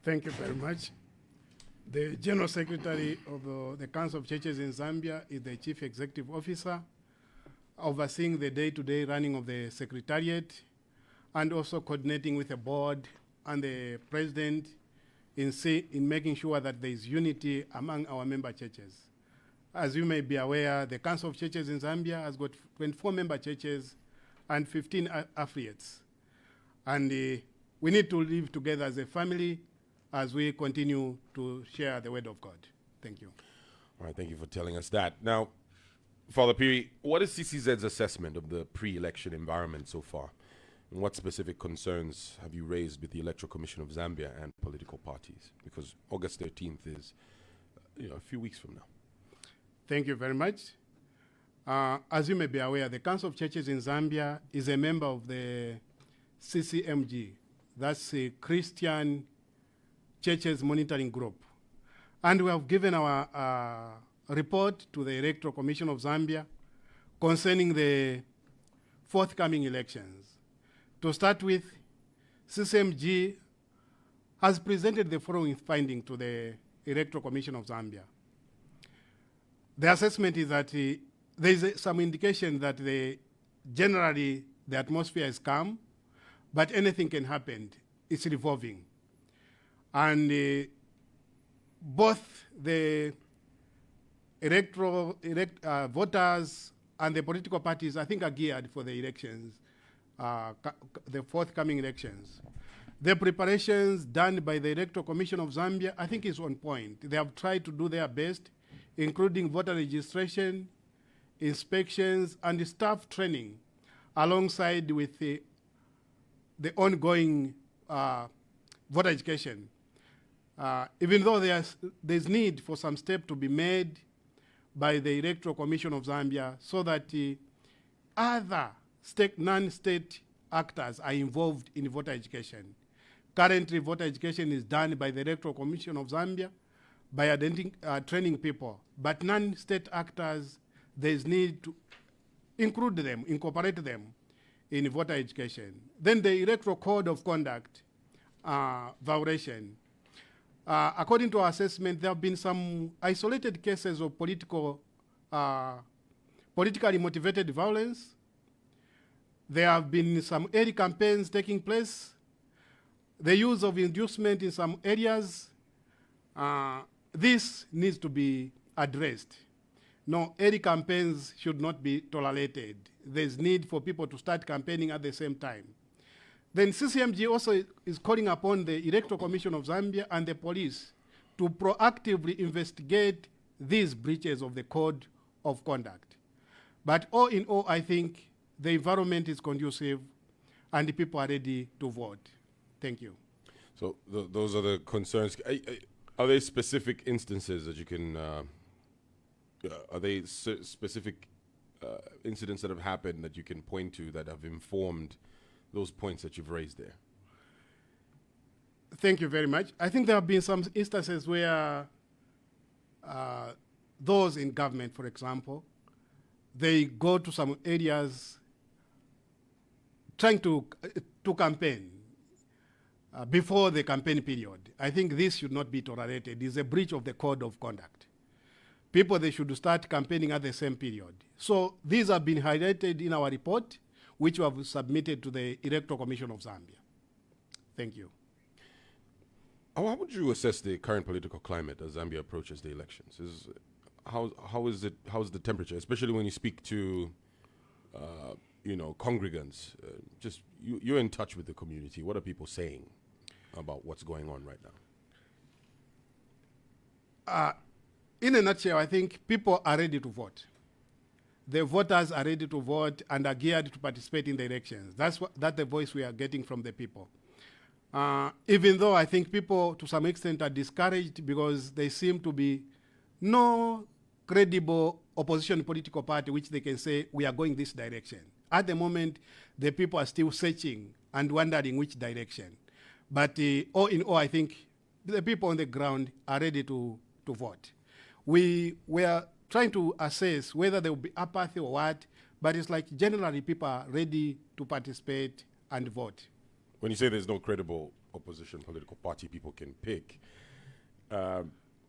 Thank you very much. The General Secretary of the Council of Churches in Zambia is the Chief Executive Officer, overseeing the day-to-day running of the Secretariat, and also coordinating with the board and the President in making sure that there is unity among our member churches. As you may be aware, the Council of Churches in Zambia has got 24 member churches and 15 affiliates. And we need to live together as a family as we continue to share the word of God. Thank you. All right, thank you for telling us that. Now, Father Phiri, what is CCZ's assessment of the pre-election environment so far? And what specific concerns have you raised with the Electoral Commission of Zambia and political parties? Because August 13th is a few weeks from now. Thank you very much. As you may be aware, the Council of Churches in Zambia is a member of the CCMG. That's a Christian Churches Monitoring Group. And we have given our report to the Electoral Commission of Zambia concerning the forthcoming elections. To start with, CCMG has presented the following finding to the Electoral Commission of Zambia. The assessment is that there is some indication that generally the atmosphere is calm, but anything can happen. It's revolving. And both the voters and the political parties, I think, are geared for the elections, the forthcoming elections. The preparations done by the Electoral Commission of Zambia, I think, is on point. They have tried to do their best, including voter registration, inspections, and staff training, alongside with the ongoing voter education. Even though there's need for some step to be made by the Electoral Commission of Zambia so that other non-state actors are involved in voter education. Currently, voter education is done by the Electoral Commission of Zambia by training people, but non-state actors, there's need to include them, incorporate them in voter education. Then the Electoral Code of Conduct violation. According to our assessment, there have been some isolated cases of politically motivated violence. There have been some early campaigns taking place. The use of inducement in some areas. This needs to be addressed. No, early campaigns should not be tolerated. There's need for people to start campaigning at the same time. Then CCMG also is calling upon the Electoral Commission of Zambia and the police to proactively investigate these breaches of the Code of Conduct. But all in all, I think the environment is conducive and the people are ready to vote. Thank you. So those are the concerns. Are there specific instances that you can, are they specific incidents that have happened that you can point to that have informed those points that you've raised there? Thank you very much. I think there have been some instances where those in government, for example, they go to some areas trying to campaign before the campaign period. I think this should not be tolerated. It's a breach of the Code of Conduct. People, they should start campaigning at the same period. So these have been highlighted in our report, which we have submitted to the Electoral Commission of Zambia. Thank you. How would you assess the current political climate as Zambia approaches the elections? How's the temperature, especially when you speak to congregants? You're in touch with the community. What are people saying about what's going on right now? In a nutshell, I think people are ready to vote. The voters are ready to vote and are geared to participate in the elections. That's the voice we are getting from the people. Even though I think people, to some extent, are discouraged because there seem to be no credible opposition political party which they can say, we are going this direction. At the moment, the people are still searching and wondering which direction. But all in all, I think the people on the ground are ready to vote. We are trying to assess whether there will be apathy or what, but it's like generally people are ready to participate and vote. When you say there's no credible opposition political party people can pick.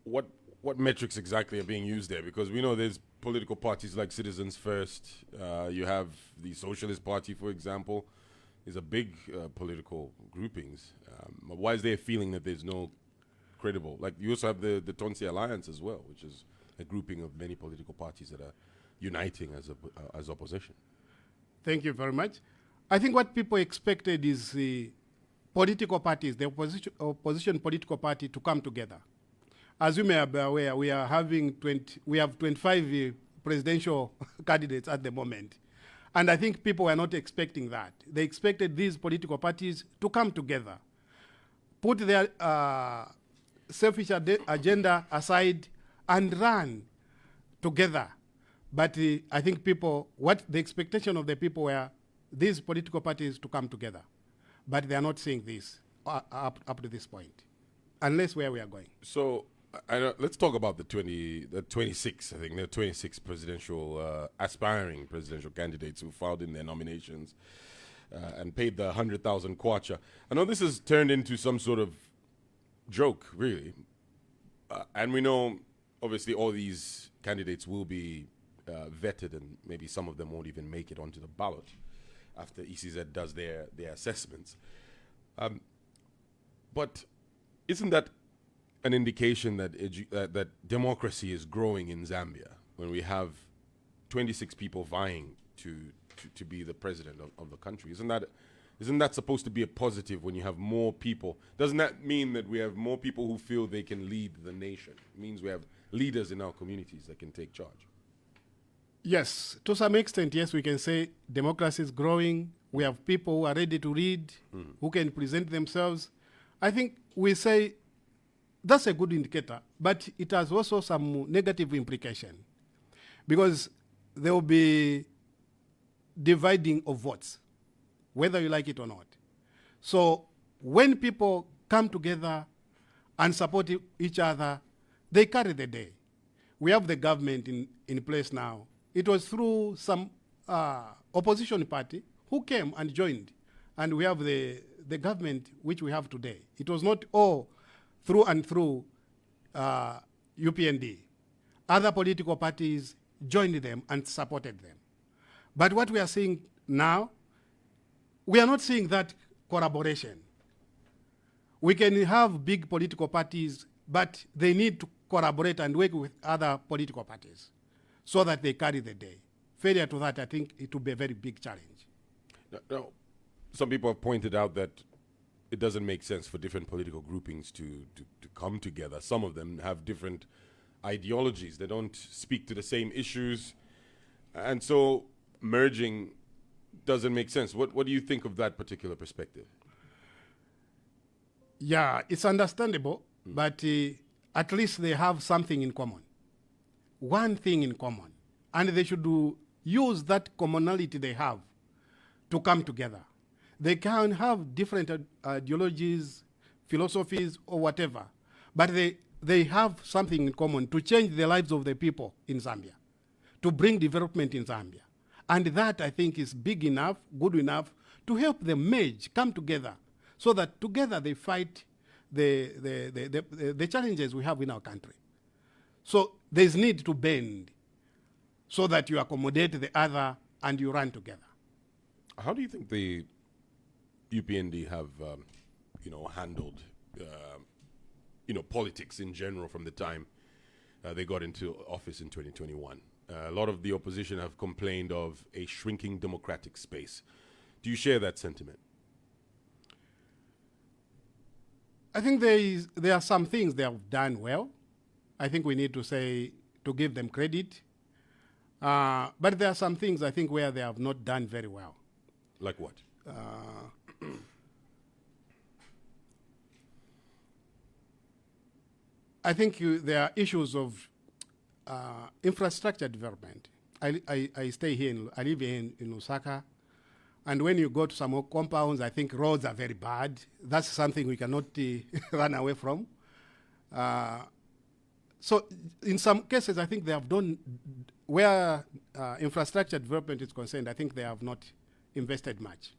What metrics exactly are being used there? Because we know there's political parties like Citizens First. You have the Socialist Party, for example. These are big political groupings. Why is there a feeling that there's no credible? Like, you also have the Tonsi Alliance as well, which is a grouping of many political parties that are uniting as opposition. Thank you very much. I think what people expected is the political parties, the opposition political party, to come together. As you may be aware, we have 25 presidential candidates at the moment. And I think people were not expecting that. They expected these political parties to come together, put their selfish agenda aside, and run together. But I think what the expectation of the people were these political parties to come together. But they are not seeing this up to this point, unless where we are going. So let's talk about the 26, I think, the 26 presidential, aspiring presidential candidates who filed in their nominations and paid the 100,000 kwacha. I know this has turned into some sort of joke, really. And we know, obviously, all these candidates will be vetted, and maybe some of them won't even make it onto the ballot after ECZ does their assessments. But isn't that an indication that that democracy is growing in Zambia when we have 26 people vying to be the president of the country? Isn't that supposed to be a positive when you have more people? Doesn't that mean that we have more people who feel they can lead the nation? It means we have leaders in our communities that can take charge. Yes, to some extent, yes, we can say democracy is growing. We have people who are ready to read, who can present themselves. I think we say that's a good indicator, but it has also some negative implication, because there will be dividing of votes, whether you like it or not. So when people come together and support each other, they carry the day. We have the government in place now. It was through some opposition party who came and joined, and we have the government which we have today. It was not all through and through UPND. Other political parties joined them and supported them. But what we are seeing now, we are not seeing that collaboration. We can have big political parties, but they need to collaborate and work with other political parties so that they carry the day. Failure to that, I think it will be a very big challenge. Now, some people have pointed out that it doesn't make sense for different political groupings to come together. Some of them have different ideologies. They don't speak to the same issues. And so merging doesn't make sense. What do you think of that particular perspective? Yeah, it's understandable, but at least they have something in common. One thing in common. And they should use that commonality they have to come together. They can have different ideologies, philosophies, or whatever, but they have something in common to change the lives of the people in Zambia, to bring development in Zambia. And that, I think, is big enough, good enough, to help them merge, come together, so that together they fight the challenges we have in our country. So there's need to bend so that you accommodate the other and you run together. How do you think the UPND have, handled, politics in general from the time they got into office in 2021? A lot of the opposition have complained of a shrinking democratic space. Do you share that sentiment? I think there are some things they have done well. I think we need to give them credit. But there are some things, I think, where they have not done very well. Like what? I think there are issues of infrastructure development. I stay here, I live here in Lusaka, and when you go to some compounds, I think roads are very bad. That's something we cannot run away from. So in some cases, I think they have done, where infrastructure development is concerned, I think they have not invested much.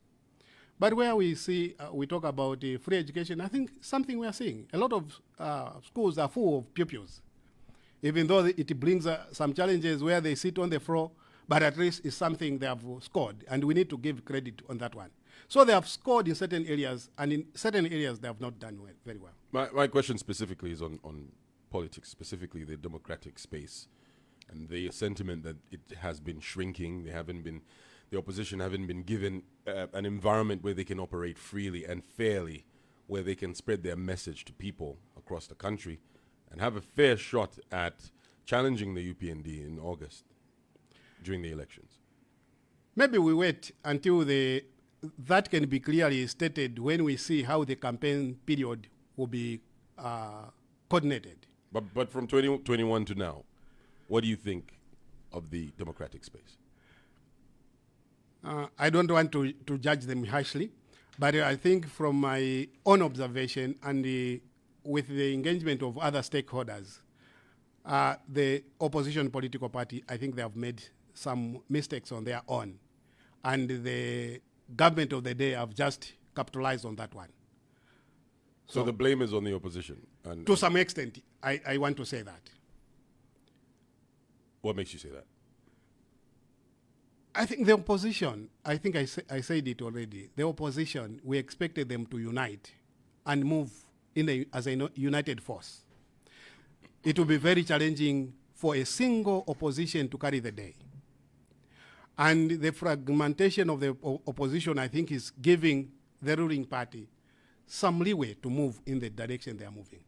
But where we see, we talk about free education, I think something we are seeing. A lot of schools are full of pupils, even though it brings some challenges where they sit on the floor, but at least it's something they have scored, and we need to give credit on that one. So they have scored in certain areas, and in certain areas they have not done very well. My question specifically is on politics, specifically the democratic space, and the sentiment that it has been shrinking. The opposition haven't been given an environment where they can operate freely and fairly, where they can spread their message to people across the country and have a fair shot at challenging the UPND in August during the elections. Maybe we wait until that can be clearly stated when we see how the campaign period will be coordinated. But from 2021 to now, what do you think of the democratic space? I don't want to judge them harshly, but I think from my own observation and with the engagement of other stakeholders, the opposition political party, I think they have made some mistakes on their own. And the government of the day have just capitalized on that one. So the blame is on the opposition? To some extent, I want to say that. What makes you say that? I think the opposition, I think I said it already, the opposition, we expected them to unite and move as a united force. It will be very challenging for a single opposition to carry the day. And the fragmentation of the opposition, I think, is giving the ruling party some leeway to move in the direction they are moving.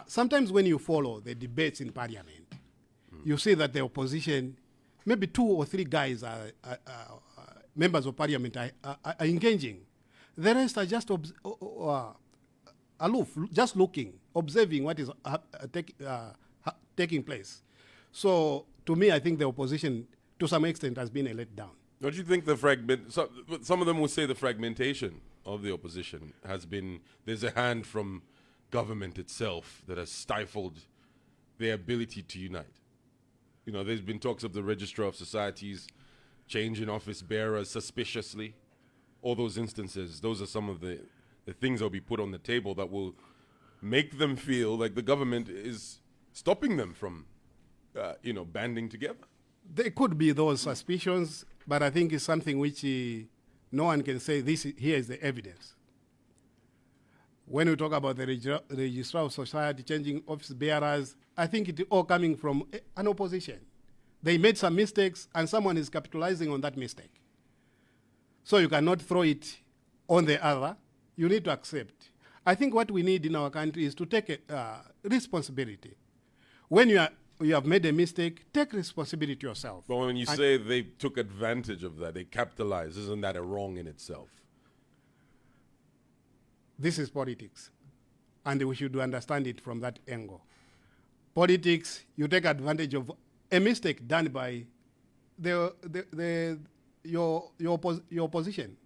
Sometimes when you follow the debates in parliament, you see that the opposition, maybe 2 or 3 guys are members of parliament are engaging. The rest are just aloof, just looking, observing what is taking place. So to me, I think the opposition, to some extent, has been a letdown. Don't you think some of them will say the fragmentation of the opposition has been, there's a hand from government itself that has stifled their ability to unite? You know, there's been talks of the Registrar of Societies changing office bearers suspiciously. All those instances, those are some of the things that will be put on the table that will make them feel like the government is stopping them from, banding together. There could be those suspicions, but I think it's something which no one can say here is the evidence. When we talk about the Registrar of Society changing office bearers, I think it all coming from an opposition. They made some mistakes, and someone is capitalizing on that mistake. So you cannot throw it on the other. You need to accept. I think what we need in our country is to take responsibility. When you have made a mistake, take responsibility yourself. But when you say they took advantage of that, they capitalized, isn't that a wrong in itself? This is politics, and we should understand it from that angle. Politics, you take advantage of a mistake done by your opposition.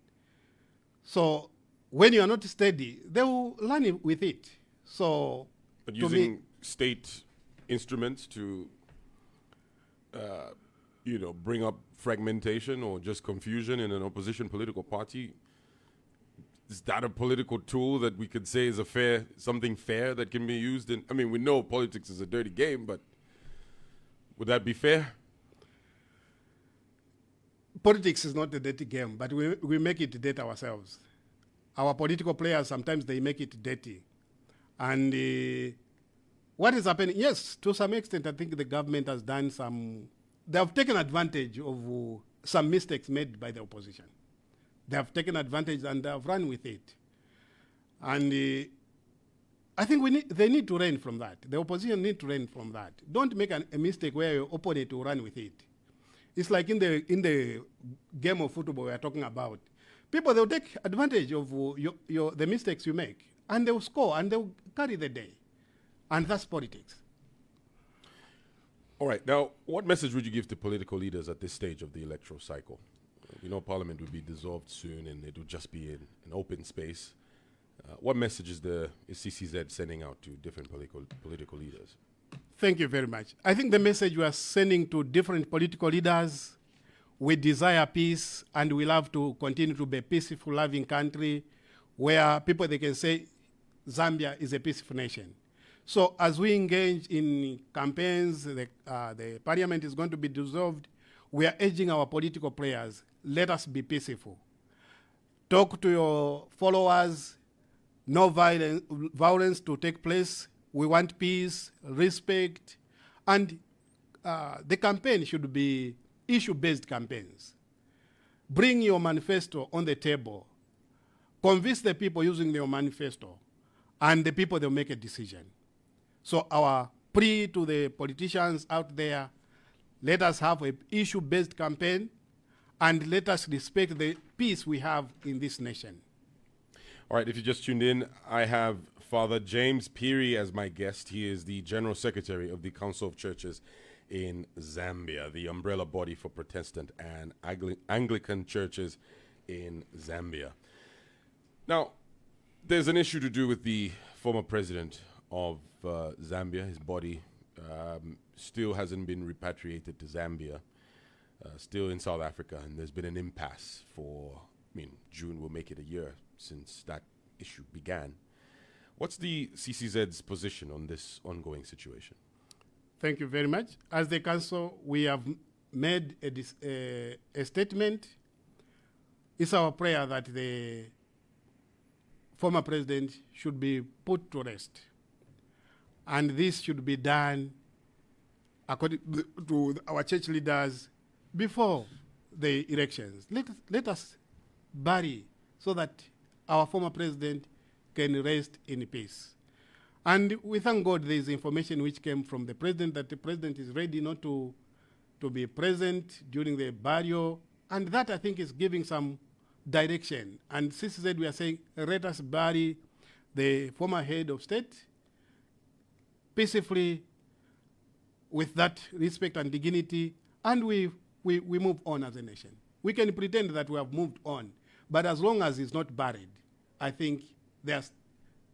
So when you are not steady, they will learn with it. So, but using state instruments to, bring up fragmentation or just confusion in an opposition political party, is that a political tool that we could say is something fair that can be used in? I mean, we know politics is a dirty game, but would that be fair? Politics is not a dirty game, but we make it dirty ourselves. Our political players, sometimes they make it dirty. And what is happening? Yes, to some extent, I think the government has done they have taken advantage of some mistakes made by the opposition. They have taken advantage and they have run with it. And I think they need to learn from that. The opposition need to learn from that. Don't make a mistake where your opponent will run with it. It's like in the game of football we are talking about. People, they'll take advantage of the mistakes you make, and they'll score, and they'll carry the day. And that's politics. All right. Now, what message would you give to political leaders at this stage of the electoral cycle? Parliament will be dissolved soon, and it will just be in an open space. What message is CCZ sending out to different political leaders? Thank you very much. I think the message we are sending to different political leaders, we desire peace, and we love to continue to be a peaceful, loving country where people, they can say Zambia is a peaceful nation. So as we engage in campaigns, the parliament is going to be dissolved. We are urging our political players, let us be peaceful. Talk to your followers, no violence to take place. We want peace, respect, and the campaign should be issue-based campaigns. Bring your manifesto on the table. Convince the people using your manifesto, and the people, they'll make a decision. So our plea to the politicians out there, let us have an issue-based campaign, and let us respect the peace we have in this nation. All right, if you just tuned in, I have Father James Phiri as my guest. He is the General Secretary of the Council of Churches in Zambia, the umbrella body for Protestant and Anglican churches in Zambia. Now, there's an issue to do with the former president of Zambia. His body still hasn't been repatriated to Zambia, still in South Africa, and there's been an impasse for, June will make it a year since that issue began. What's the CCZ's position on this ongoing situation? Thank you very much. As the council, we have made a statement. It's our prayer that the former president should be put to rest. And this should be done according to our church leaders before the elections. Let us bury so that our former president can rest in peace. And we thank God there is information which came from the president that the president is ready not to be present during the burial. And that, I think, is giving some direction. And CCZ, we are saying, let us bury the former head of state peacefully with that respect and dignity, and we move on as a nation. We can pretend that we have moved on, but as long as he's not buried, I think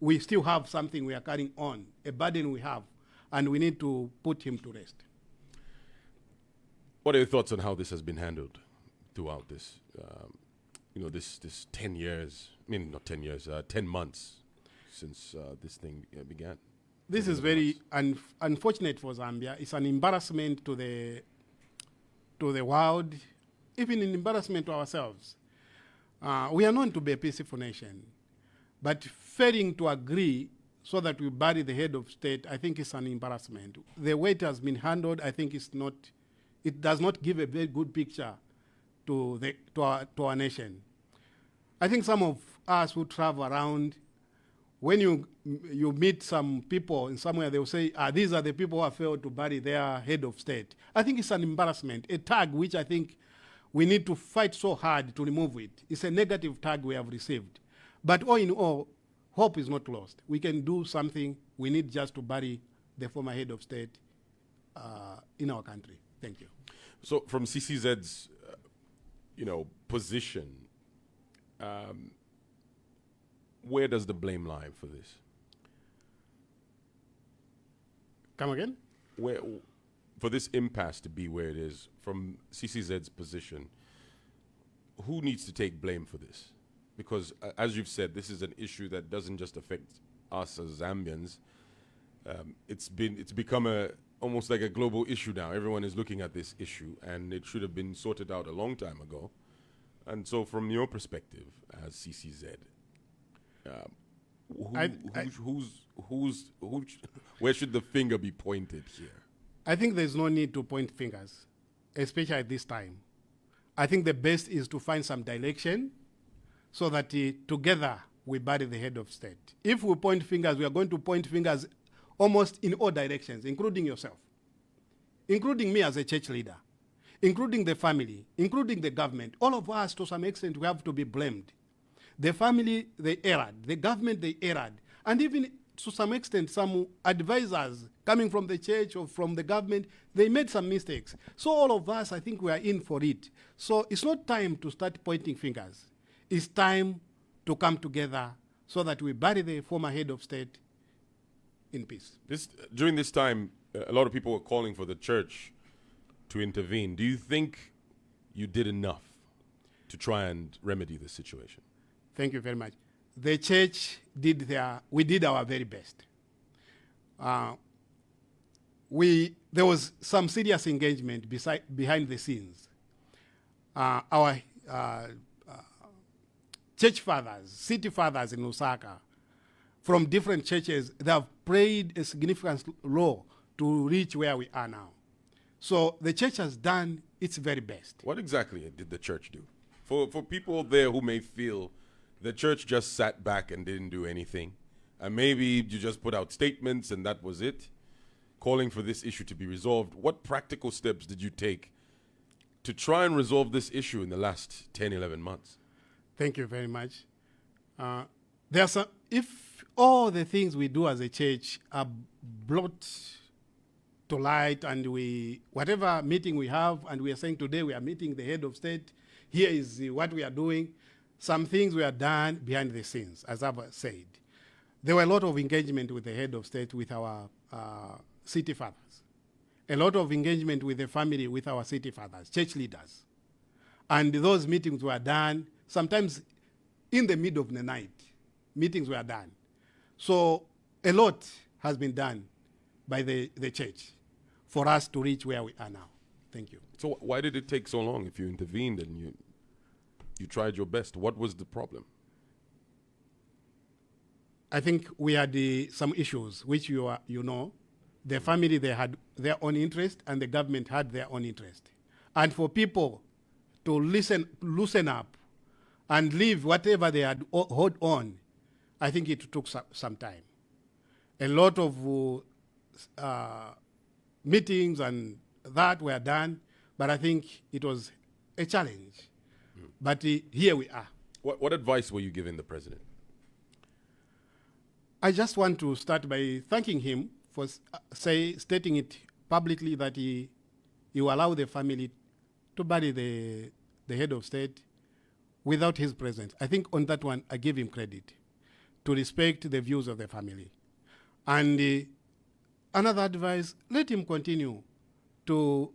we still have something we are carrying on, a burden we have, and we need to put him to rest. What are your thoughts on how this has been handled throughout this, this 10 years, not 10 years, 10 months since this thing began? This is very unfortunate for Zambia. It's an embarrassment to the world, even an embarrassment to ourselves. We are known to be a peaceful nation, but failing to agree so that we bury the head of state, I think it's an embarrassment. The way it has been handled, I think it does not give a very good picture to our nation. I think some of us who travel around, when you meet some people in somewhere, they will say, these are the people who have failed to bury their head of state. I think it's an embarrassment, a tag which I think we need to fight so hard to remove it. It's a negative tag we have received. But all in all, hope is not lost. We can do something. We need just to bury the former head of state in our country. Thank you. So from CCZ's, position, where does the blame lie for this? Come again? Where, for this impasse to be where it is, from CCZ's position, who needs to take blame for this? Because, as you've said, this is an issue that doesn't just affect us as Zambians. It's become almost like a global issue now. Everyone is looking at this issue, and it should have been sorted out a long time ago. And so, from your perspective as CCZ, where should the finger be pointed here? I think there's no need to point fingers, especially at this time. I think the best is to find some direction so that together we bury the head of state. If we point fingers, we are going to point fingers almost in all directions, including yourself, including me as a church leader, including the family, including the government. All of us, to some extent, we have to be blamed. The family, they erred. The government, they erred. And even to some extent, some advisors coming from the church or from the government, they made some mistakes. So all of us, I think we are in for it. So it's not time to start pointing fingers. It's time to come together so that we bury the former head of state in peace. During this time, a lot of people were calling for the church to intervene. Do you think you did enough to try and remedy the situation? Thank you very much. The church we did our very best. There was some serious engagement behind the scenes. Our church fathers, city fathers in Lusaka, from different churches, they have played a significant role to reach where we are now. So the church has done its very best. What exactly did the church do? For people there who may feel the church just sat back and didn't do anything, and maybe you just put out statements and that was it, calling for this issue to be resolved, what practical steps did you take to try and resolve this issue in the last 10, 11 months? Thank you very much. If all the things we do as a church are brought to light, and whatever meeting we have, and we are saying today we are meeting the head of state, here is what we are doing, some things were done behind the scenes, as I've said. There were a lot of engagement with the head of state, with our city fathers. A lot of engagement with the family, with our city fathers, church leaders. And those meetings were done, sometimes in the middle of the night, meetings were done. So a lot has been done by the church for us to reach where we are now. Thank you. So why did it take so long if you intervened and you tried your best? What was the problem? I think we had some issues, which you know. The family, they had their own interest, and the government had their own interest. And for people to loosen up and leave whatever they had hold on, I think it took some time. A lot of meetings and that were done, but I think it was a challenge. But here we are. What advice were you giving the president? I just want to start by thanking him for stating it publicly that he will allow the family to bury the head of state without his presence. I think on that one, I give him credit to respect the views of the family. And another advice, let him continue to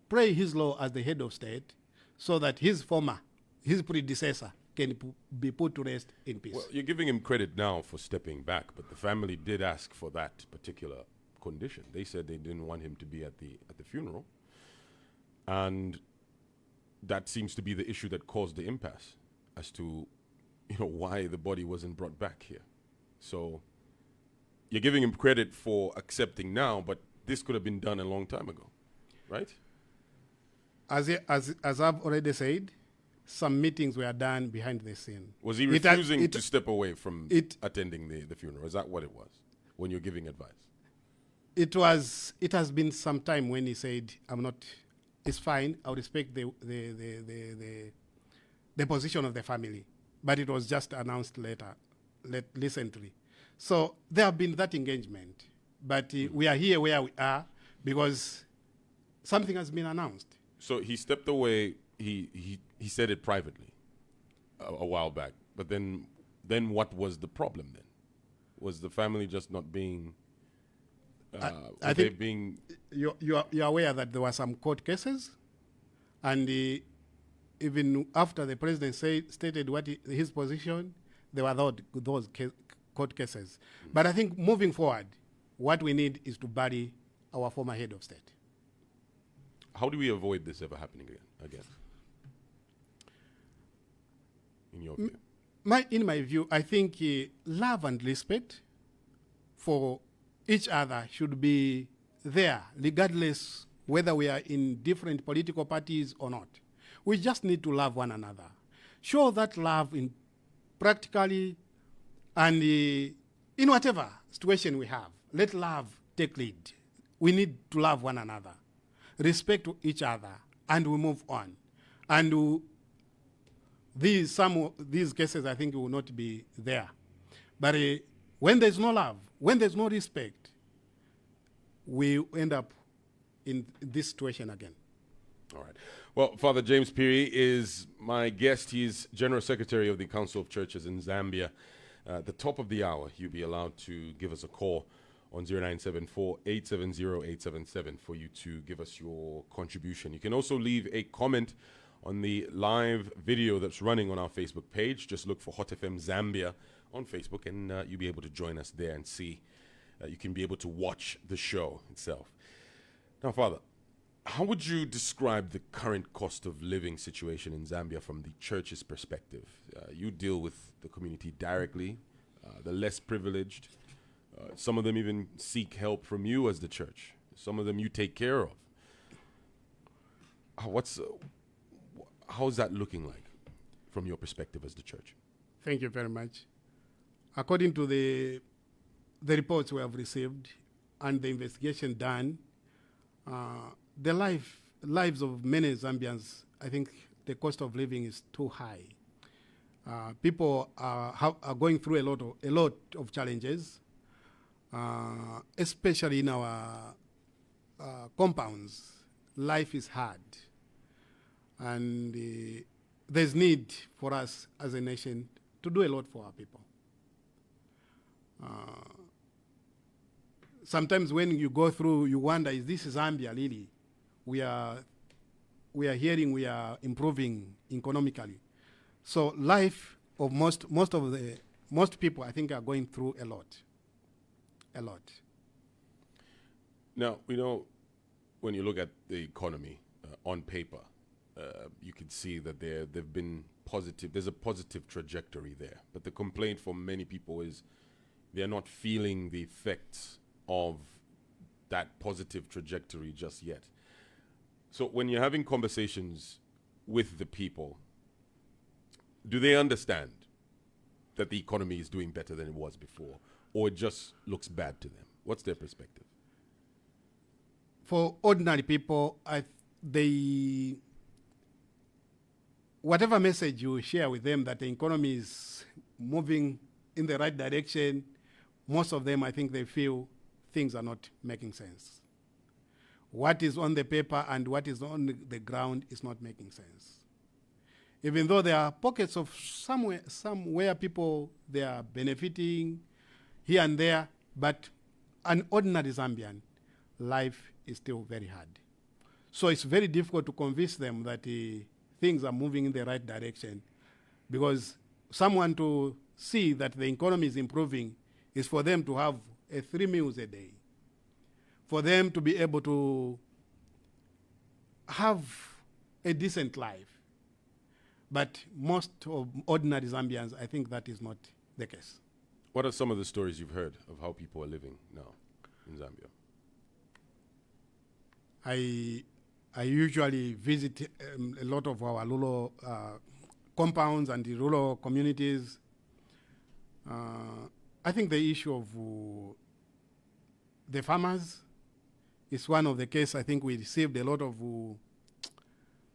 pray his law as the head of state so that his predecessor can be put to rest in peace. Well, you're giving him credit now for stepping back, but the family did ask for that particular condition. They said they didn't want him to be at the funeral, and that seems to be the issue that caused the impasse as to why the body wasn't brought back here. So you're giving him credit for accepting now, but this could have been done a long time ago, right? As I've already said, some meetings were done behind the scene. Was he refusing to step away from attending the funeral? Is that what it was when you're giving advice? It has been some time when he said, I'm not, it's fine, I'll respect the position of the family. But it was just announced recently. So there have been that engagement. But we are here where we are because something has been announced. So he stepped away. He said it privately a while back. But then what was the problem then? Was the family just not being? I think you're aware that there were some court cases, and even after the president stated what his position, there were those court cases. But I think moving forward, what we need is to bury our former head of state. How do we avoid this ever happening again? In your view? In my view, I think love and respect for each other should be there, regardless whether we are in different political parties or not. We just need to love one another. Show that love in practically and in whatever situation we have. Let love take lead. We need to love one another, respect each other, and we move on. And some of these cases, I think, will not be there. But when there's no love, when there's no respect, we end up in this situation again. All right. Well, Father James Phiri is my guest. He's General Secretary of the Council of Churches in Zambia. At the top of the hour, you'll be allowed to give us a call on 0974-870-877 for you to give us your contribution. You can also leave a comment on the live video that's running on our Facebook page. Just look for Hot FM Zambia on Facebook, and you'll be able to join us there and see. You can be able to watch the show itself. Now, Father, how would you describe the current cost of living situation in Zambia from the church's perspective? You deal with the community directly, the less privileged. Some of them even seek help from you as the church. Some of them you take care of. How's that looking like from your perspective as the church? Thank you very much. According to the reports we have received and the investigation done, the lives of many Zambians, I think the cost of living is too high. People are going through a lot of challenges, especially in our compounds. Life is hard, and there's need for us as a nation to do a lot for our people. Sometimes when you go through, you wonder, is this Zambia really? We are hearing we are improving economically. So life of most people, I think, are going through a lot. Now, we know when you look at the economy on paper, you can see that they've been positive. There's a positive trajectory there. But the complaint from many people is they're not feeling the effects of that positive trajectory just yet. So when you're having conversations with the people, do they understand that the economy is doing better than it was before, or it just looks bad to them? What's their perspective? For ordinary people, whatever message you share with them that the economy is moving in the right direction, most of them, I think, they feel things are not making sense. What is on the paper and what is on the ground is not making sense. Even though there are pockets of somewhere people, they are benefiting here and there, but an ordinary Zambian, life is still very hard. So it's very difficult to convince them that things are moving in the right direction, because someone to see that the economy is improving is for them to have 3 meals a day, for them to be able to have a decent life. But most of ordinary Zambians, I think that is not the case. What are some of the stories you've heard of how people are living now in Zambia? I usually visit a lot of our rural compounds and the rural communities. I think the issue of the farmers is one of the cases. I think we received a lot of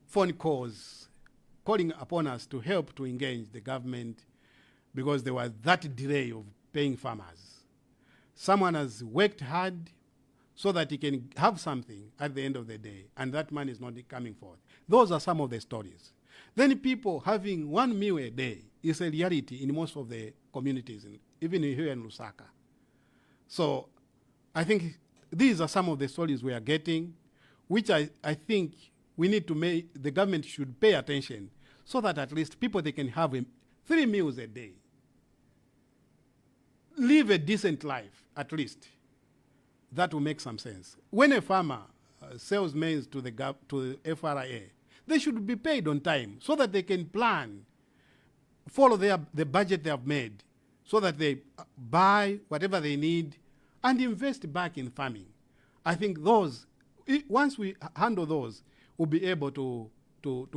phone calls calling upon us to help to engage the government, because there was that delay of paying farmers. Someone has worked hard so that he can have something at the end of the day, and that money is not coming forth. Those are some of the stories. Then people having 1 meal a day is a reality in most of the communities, even here in Lusaka. So I think these are some of the stories we are getting, which I think we need to make, the government should pay attention, so that at least people, they can have 3 meals a day. Live a decent life, at least. That will make some sense. When a farmer sells maize to the FRA, they should be paid on time so that they can plan, follow the budget they have made, so that they buy whatever they need and invest back in farming. I think those, once we handle those, we'll be able to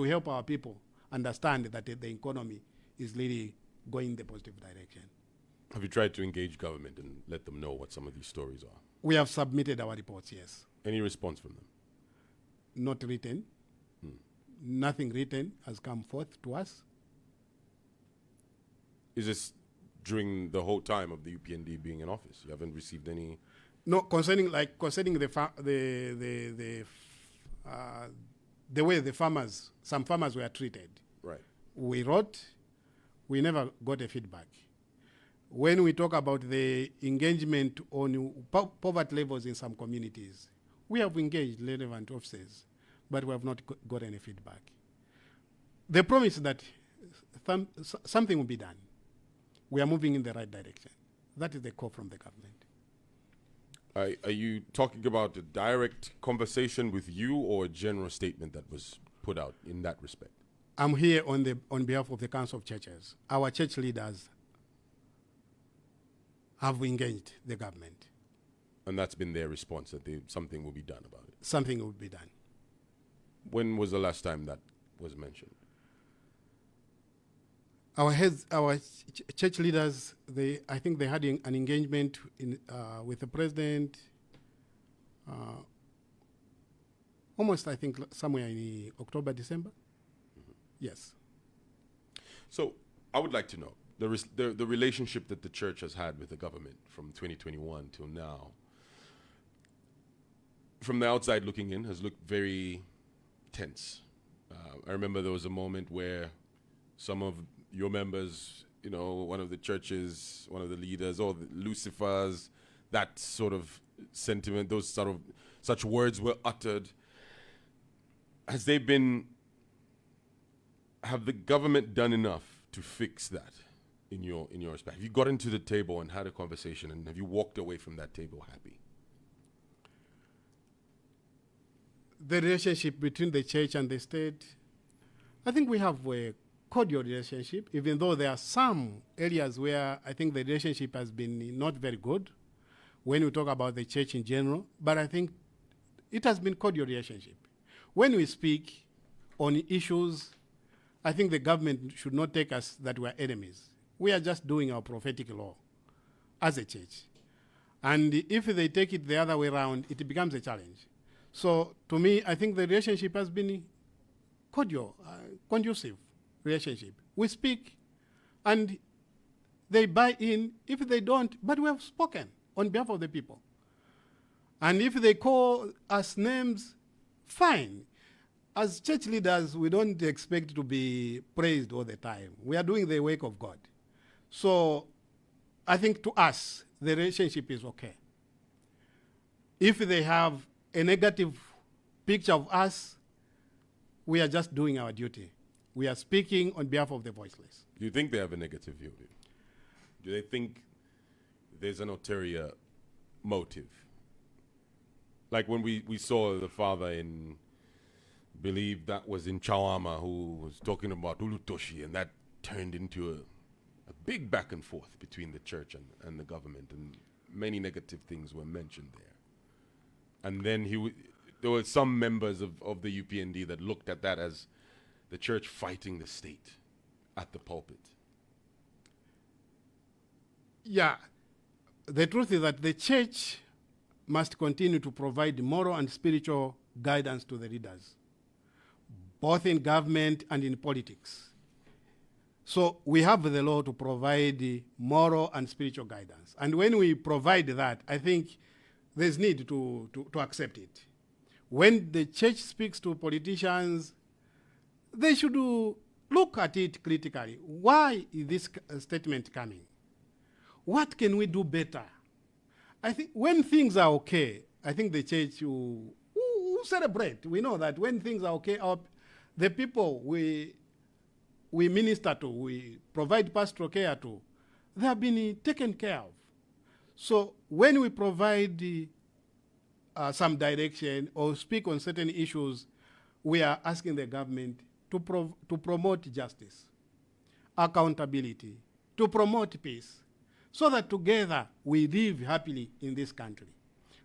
help our people understand that the economy is really going in the positive direction. Have you tried to engage government and let them know what some of these stories are? We have submitted our reports, yes. Any response from them? Not written. Nothing written has come forth to us. Is this during the whole time of the UPND being in office? You haven't received any? No, concerning the way the farmers, some farmers were treated. Right. We wrote, we never got a feedback. When we talk about the engagement on poverty levels in some communities, we have engaged relevant officers, but we have not got any feedback. The promise that something will be done. We are moving in the right direction. That is the call from the government. Are you talking about a direct conversation with you or a general statement that was put out in that respect? I'm here on behalf of the Council of Churches. Our church leaders have engaged the government. And that's been their response, that something will be done about it. Something will be done. When was the last time that was mentioned? Our church leaders, I think they had an engagement with the president almost, I think, somewhere in October, December. Mm-hmm. Yes. So I would like to know the relationship that the church has had with the government from 2021 till now. From the outside looking in, has looked very tense. I remember there was a moment where some of your members, one of the churches, one of the leaders, or the Lucifers, that sort of sentiment, such words were uttered. Have the government done enough to fix that in your respect? Have you gotten to the table and had a conversation, and have you walked away from that table happy? The relationship between the church and the state, I think we have a cordial relationship, even though there are some areas where I think the relationship has been not very good when we talk about the church in general, but I think it has been cordial relationship. When we speak on issues, I think the government should not take us that we are enemies. We are just doing our prophetic law as a church. And if they take it the other way around, it becomes a challenge. So to me, I think the relationship has been cordial, conducive relationship. We speak and they buy in. If they don't, but we have spoken on behalf of the people. And if they call us names, fine. As church leaders, we don't expect to be praised all the time. We are doing the work of God. So I think to us, the relationship is okay. If they have a negative picture of us, we are just doing our duty. We are speaking on behalf of the voiceless. Do you think they have a negative view of you? Do they think there's an ulterior motive? Like when we saw the father in, believe that was in Chawama, who was talking about Ulutoshi, and that turned into a big back and forth between the church and the government, and many negative things were mentioned there. And then there were some members of the UPND that looked at that as the church fighting the state at the pulpit. Yeah, the truth is that the church must continue to provide moral and spiritual guidance to the leaders, both in government and in politics. So we have the law to provide moral and spiritual guidance. And when we provide that, I think there's need to accept it. When the church speaks to politicians, they should look at it critically. Why is this statement coming? What can we do better? I think when things are okay, I think the church will celebrate. We know that when things are okay, the people we minister to, we provide pastoral care to, they have been taken care of. So when we provide some direction or speak on certain issues, we are asking the government to promote justice, accountability, to promote peace, so that together we live happily in this country.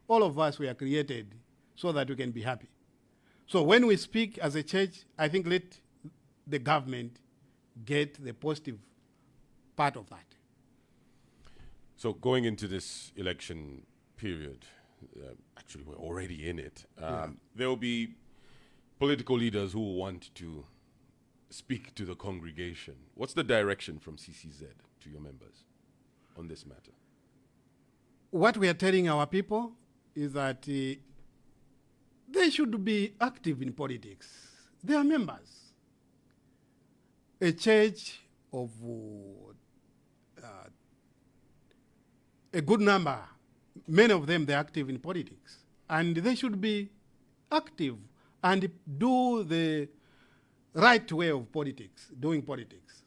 All of us were created so that we can be happy. So when we speak as a church, I think let the government get the positive part of that. So going into this election period, actually we're already in it, there will be political leaders who will want to speak to the congregation. What's the direction from CCZ to your members on this matter? What we are telling our people is that they should be active in politics. They are members. A church of a good number, many of them, they're active in politics. And they should be active and do right way of politics, doing politics.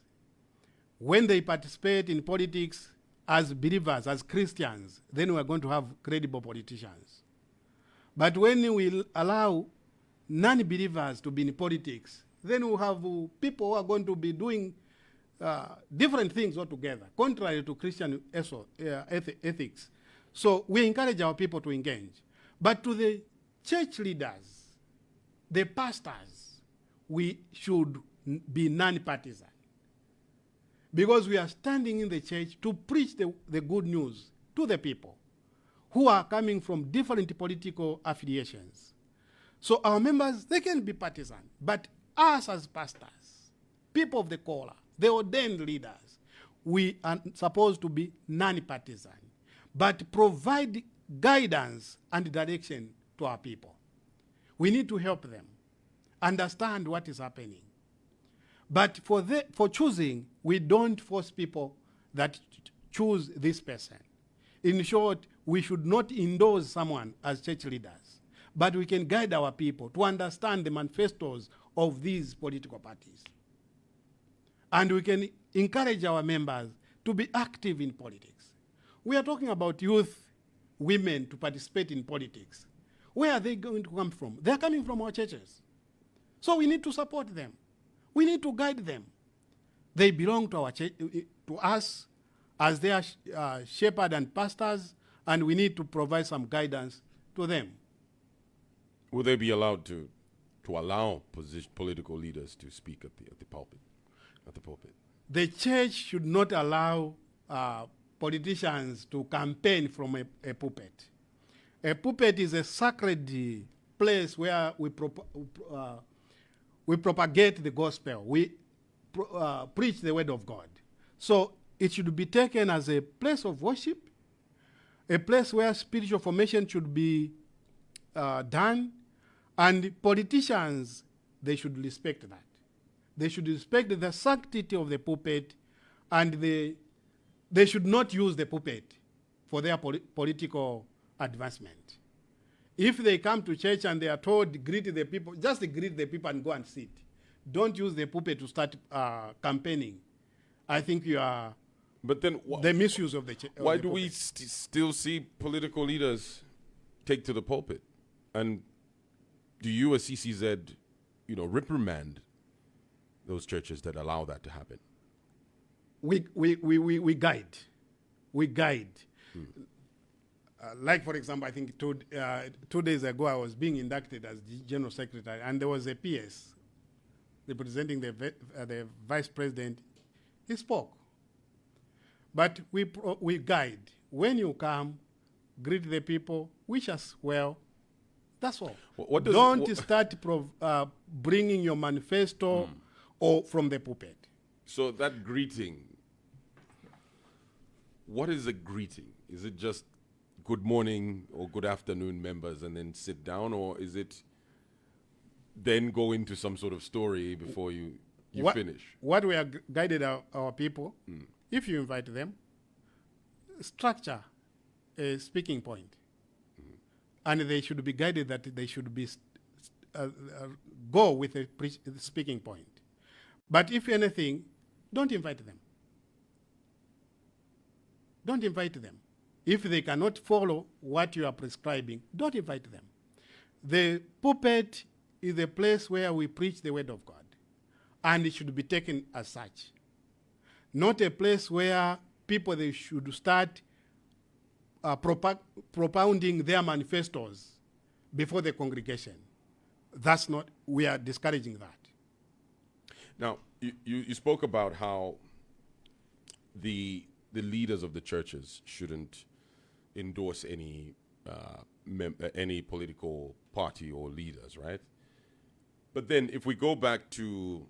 When they participate in politics as believers, as Christians, then we are going to have credible politicians. But when we allow non-believers to be in politics, then we have people who are going to be doing different things altogether, contrary to Christian ethics. So we encourage our people to engage. But to the church leaders, the pastors, we should be non-partisan. Because we are standing in the church to preach the good news to the people who are coming from different political affiliations. So our members, they can be partisan, but us as pastors, people of the caller, the ordained leaders, we are supposed to be non-partisan, but provide guidance and direction to our people. We need to help them understand what is happening. But for choosing, we don't force people that choose this person. In short, we should not endorse someone as church leaders, but we can guide our people to understand the manifestos of these political parties. And we can encourage our members to be active in politics. We are talking about youth, women to participate in politics. Where are they going to come from? They are coming from our churches. So we need to support them. We need to guide them. They belong to to us as their shepherd and pastors, and we need to provide some guidance to them. Will they be allowed to allow political leaders to speak at the pulpit? The church should not allow politicians to campaign from a pulpit. A pulpit is a sacred place where we propagate the gospel. We preach the word of God. So it should be taken as a place of worship, a place where spiritual formation should be done, and politicians, they should respect that. They should respect the sanctity of the pulpit, and they should not use the pulpit for their political advancement. If they come to church and they are told, greet the people, just greet the people and go and sit. Don't use the pulpit to start campaigning. I think you are But then the misuse of the church. Why do we still see political leaders take to the pulpit? And do you as CCZ, reprimand those churches that allow that to happen? We guide. We guide. Like, for example, I think 2 days ago I was being inducted as the General Secretary, and there was a PS representing the Vice President. He spoke. But we guide. When you come, greet the people, wish us well. That's all. Don't start bringing your manifesto or from the pulpit. So that greeting, what is a greeting? Is it just good morning or good afternoon, members, and then sit down, or is it then go into some sort of story before you finish? What we have guided our people, if you invite them, structure a speaking point. And they should be guided that they should be go with a speaking point. But if anything, don't invite them. Don't invite them. If they cannot follow what you are prescribing, don't invite them. The pulpit is a place where we preach the word of God, and it should be taken as such. Not a place where people, they should start propounding their manifestos before the congregation. That's not, we are discouraging that. Now, you spoke about how the leaders of the churches shouldn't endorse any political party or leaders, right? But then if we go back to,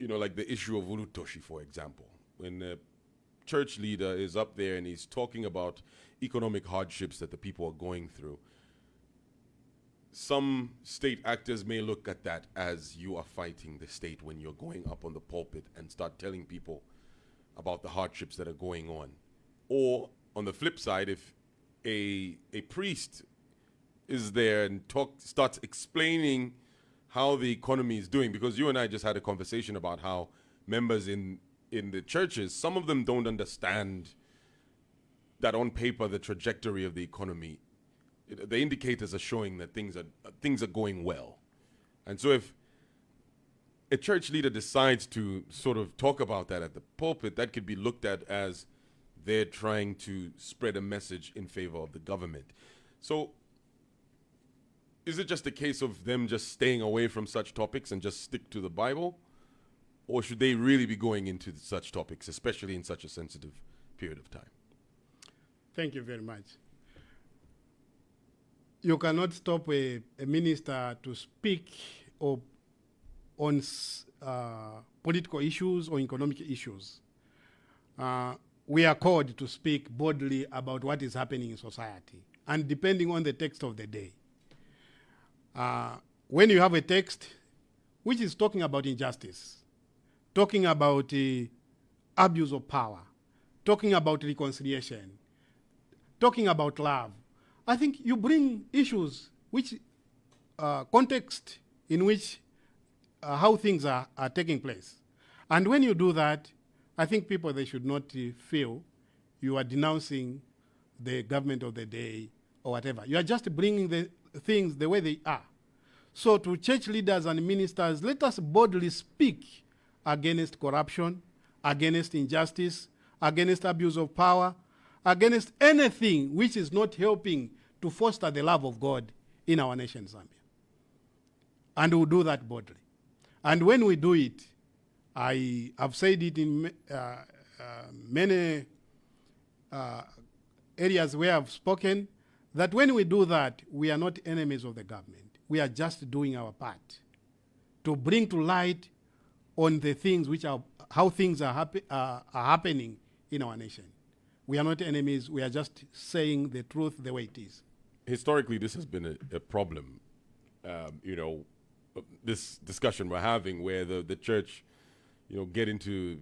like the issue of Ulutoshi, for example, when the church leader is up there and he's talking about economic hardships that the people are going through, some state actors may look at that as you are fighting the state when you're going up on the pulpit and start telling people about the hardships that are going on. Or on the flip side, if a priest is there and starts explaining how the economy is doing, because you and I just had a conversation about how members in the churches, some of them don't understand that on paper the trajectory of the economy, the indicators are showing that things are going well. And so if a church leader decides to sort of talk about that at the pulpit, that could be looked at as they're trying to spread a message in favor of the government. So is it just a case of them just staying away from such topics and just stick to the Bible? Or should they really be going into such topics, especially in such a sensitive period of time? Thank you very much. You cannot stop a minister to speak on political issues or economic issues. We are called to speak boldly about what is happening in society, and depending on the text of the day. When you have a text which is talking about injustice, talking about abuse of power, talking about reconciliation, talking about love, I think you bring issues which context in which how things are taking place. And when you do that, I think people, they should not feel you are denouncing the government of the day or whatever. You are just bringing the things the way they are. So to church leaders and ministers, let us boldly speak against corruption, against injustice, against abuse of power, against anything which is not helping to foster the love of God in our nation, Zambia. And we'll do that boldly. And when we do it, I have said it in many areas where I've spoken, that when we do that, we are not enemies of the government. We are just doing our part to bring to light on the things which are, how things are happening in our nation. We are not enemies. We are just saying the truth the way it is. Historically, this has been a problem. This discussion we're having where the church, get into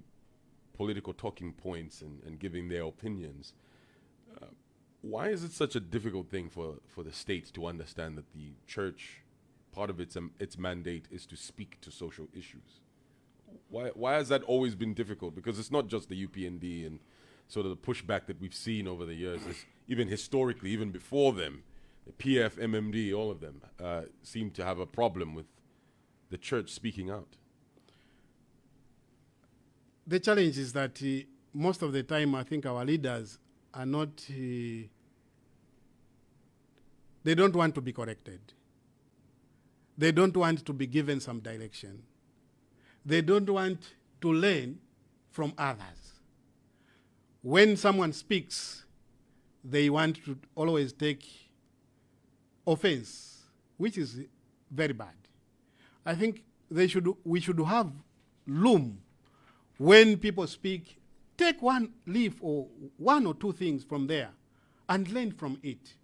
political talking points and giving their opinions. Why is it such a difficult thing for the state to understand that the church, part of its mandate is to speak to social issues? Why has that always been difficult? Because it's not just the UPND and sort of the pushback that we've seen over the years. It's even historically, even before them, the PF, MMD, all of them seem to have a problem with the church speaking out. The challenge is that most of the time, I think our leaders are not, they don't want to be corrected. They don't want to be given some direction. They don't want to learn from others. When someone speaks, they want to always take offense, which is very bad. I think we should have room when people speak. Take one leaf or one or two things from there and learn from it.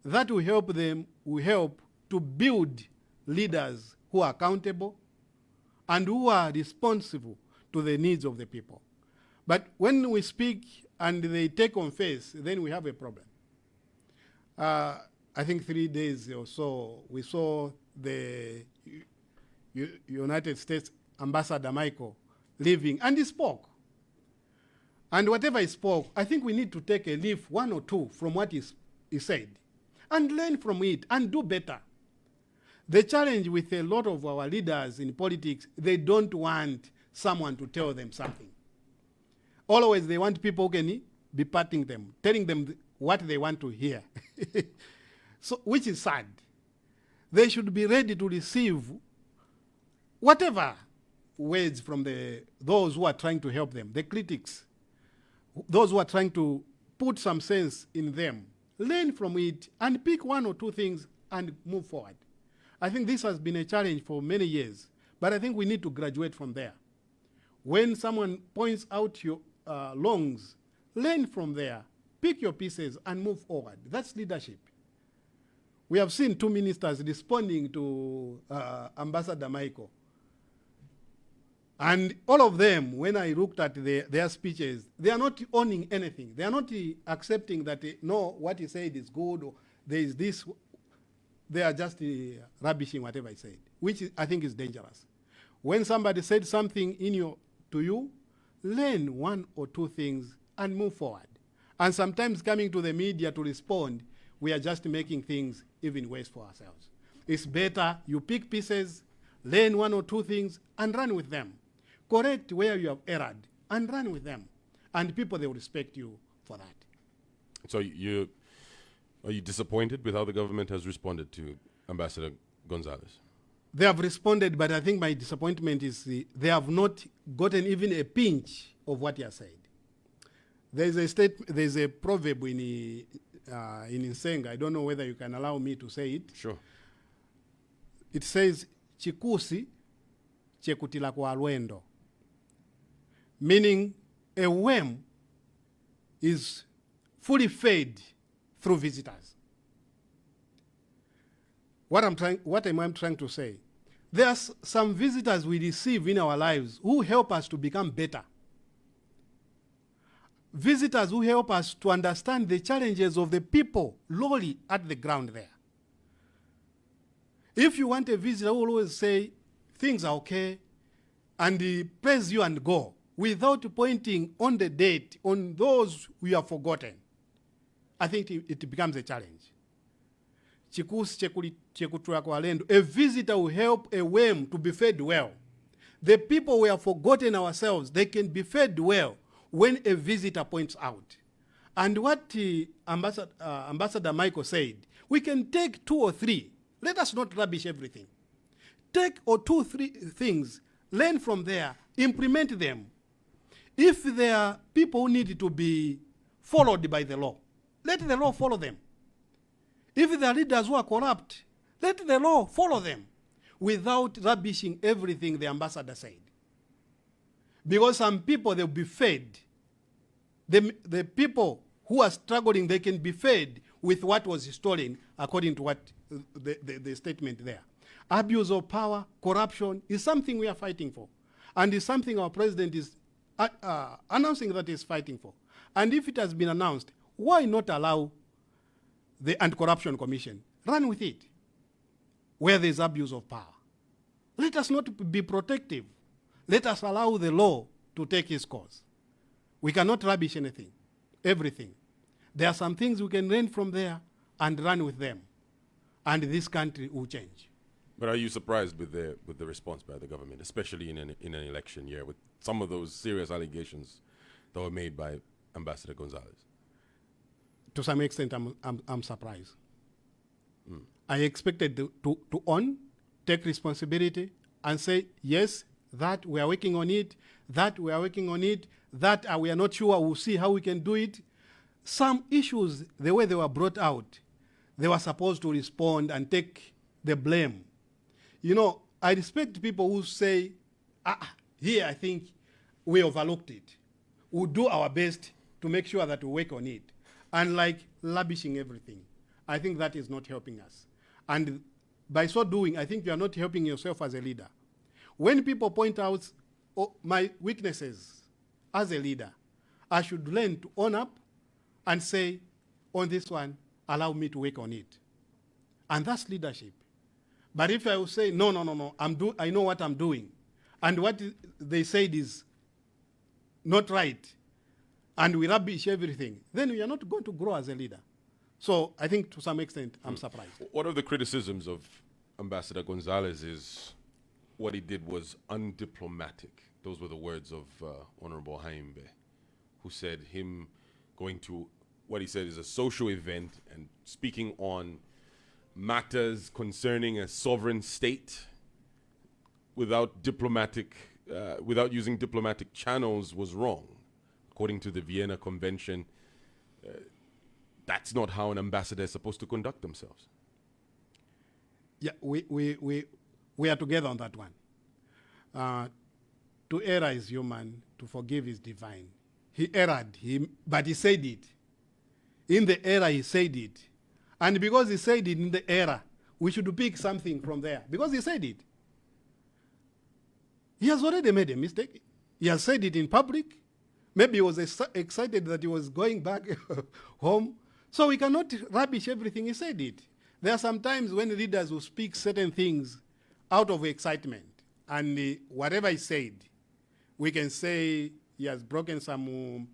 That will help them, will help to build leaders who are accountable and who are responsible to the needs of the people. But when we speak and they take on face, then we have a problem. I think 3 days or so, we saw the United States Ambassador Michael leaving, and he spoke. And whatever he spoke, I think we need to take a leaf, one or two, from what he said, and learn from it and do better. The challenge with a lot of our leaders in politics, they don't want someone to tell them something. Always they want people who can be patting them, telling them what they want to hear, so, which is sad. They should be ready to receive whatever words from those who are trying to help them, the critics, those who are trying to put some sense in them. Learn from it and pick one or two things and move forward. I think this has been a challenge for many years, but I think we need to graduate from there. When someone points out your wrongs, learn from there, pick your pieces and move forward. That's leadership. We have seen two ministers responding to Ambassador Michael. And all of them, when I looked at their speeches, they are not owning anything. They are not accepting that, no, what he said is good, or there is this. They are just rubbishing whatever he said. which I think is dangerous. When somebody said something to you, learn one or two things and move forward. And sometimes coming to the media to respond, we are just making things even worse for ourselves. It's better you pick pieces, learn one or two things, and run with them. Correct where you have erred, and run with them. And people, they will respect you for that. So are you disappointed with how the government has responded to Ambassador Gonzalez? They have responded, but I think my disappointment is they have not gotten even a pinch of what he has said. There's a proverb in Nsenga. I don't know whether you can allow me to say it. Sure. It says, chikusi chekutila kwa alwendo. Meaning, a worm is fully fed through visitors. What am I trying to say? There's some visitors we receive in our lives who help us to become better. Visitors who help us to understand the challenges of the people lowly at the ground there. If you want a visitor who will always say, things are okay, and he praise you and go, without pointing on the date, on those we have forgotten, I think it becomes a challenge. A visitor will help a worm to be fed well. The people we have forgotten ourselves, they can be fed well when a visitor points out. And what Ambassador Michael said, we can take 2 or 3. Let us not rubbish everything. Take 2 or 3 things, learn from there, implement them. If there are people who need to be followed by the law, let the law follow them. If there are leaders who are corrupt, let the law follow them without rubbishing everything the ambassador said. Because some people, they'll be fed. The people who are struggling, they can be fed with what was stolen according to what the statement there. Abuse of power, corruption is something we are fighting for. And it's something our president is announcing that he's fighting for. And if it has been announced, why not allow the Anti-Corruption Commission? Run with it where there's abuse of power. Let us not be protective. Let us allow the law to take its course. We cannot rubbish everything. There are some things we can learn from there and run with them. And this country will change. But are you surprised with the response by the government, especially in an election year, with some of those serious allegations that were made by Ambassador Gonzalez? To some extent, I'm surprised. I expected to take responsibility and say, yes, that we are working on it, that we are working on it, that we are not sure, we'll see how we can do it. Some issues, the way they were brought out, they were supposed to respond and take the blame. You know, I respect people who say, here I think we overlooked it. We'll do our best to make sure that we work on it. And like lavishing everything, I think that is not helping us. And by so doing, I think you are not helping yourself as a leader. When people point out my weaknesses as a leader, I should learn to own up and say, on this one, allow me to work on it. And that's leadership. But if I will say, no, I know what I'm doing, and what they said is not right, and we rubbish everything, then we are not going to grow as a leader. So I think to some extent, I'm surprised. One of the criticisms of Ambassador Gonzalez is what he did was undiplomatic. Those were the words of Honorable Haimbe, who said him going to what he said is a social event and speaking on matters concerning a sovereign state without using diplomatic channels was wrong. According to the Vienna Convention, that's not how an ambassador is supposed to conduct themselves. Yeah, we are together on that one. To err is human, to forgive is divine. He erred, but he said it. In the error, he said it. And because he said it in the error, we should pick something from there. Because he said it. He has already made a mistake. He has said it in public. Maybe he was excited that he was going back home. So we cannot rubbish everything he said it. There are some times when leaders will speak certain things out of excitement. And whatever he said, we can say he has broken some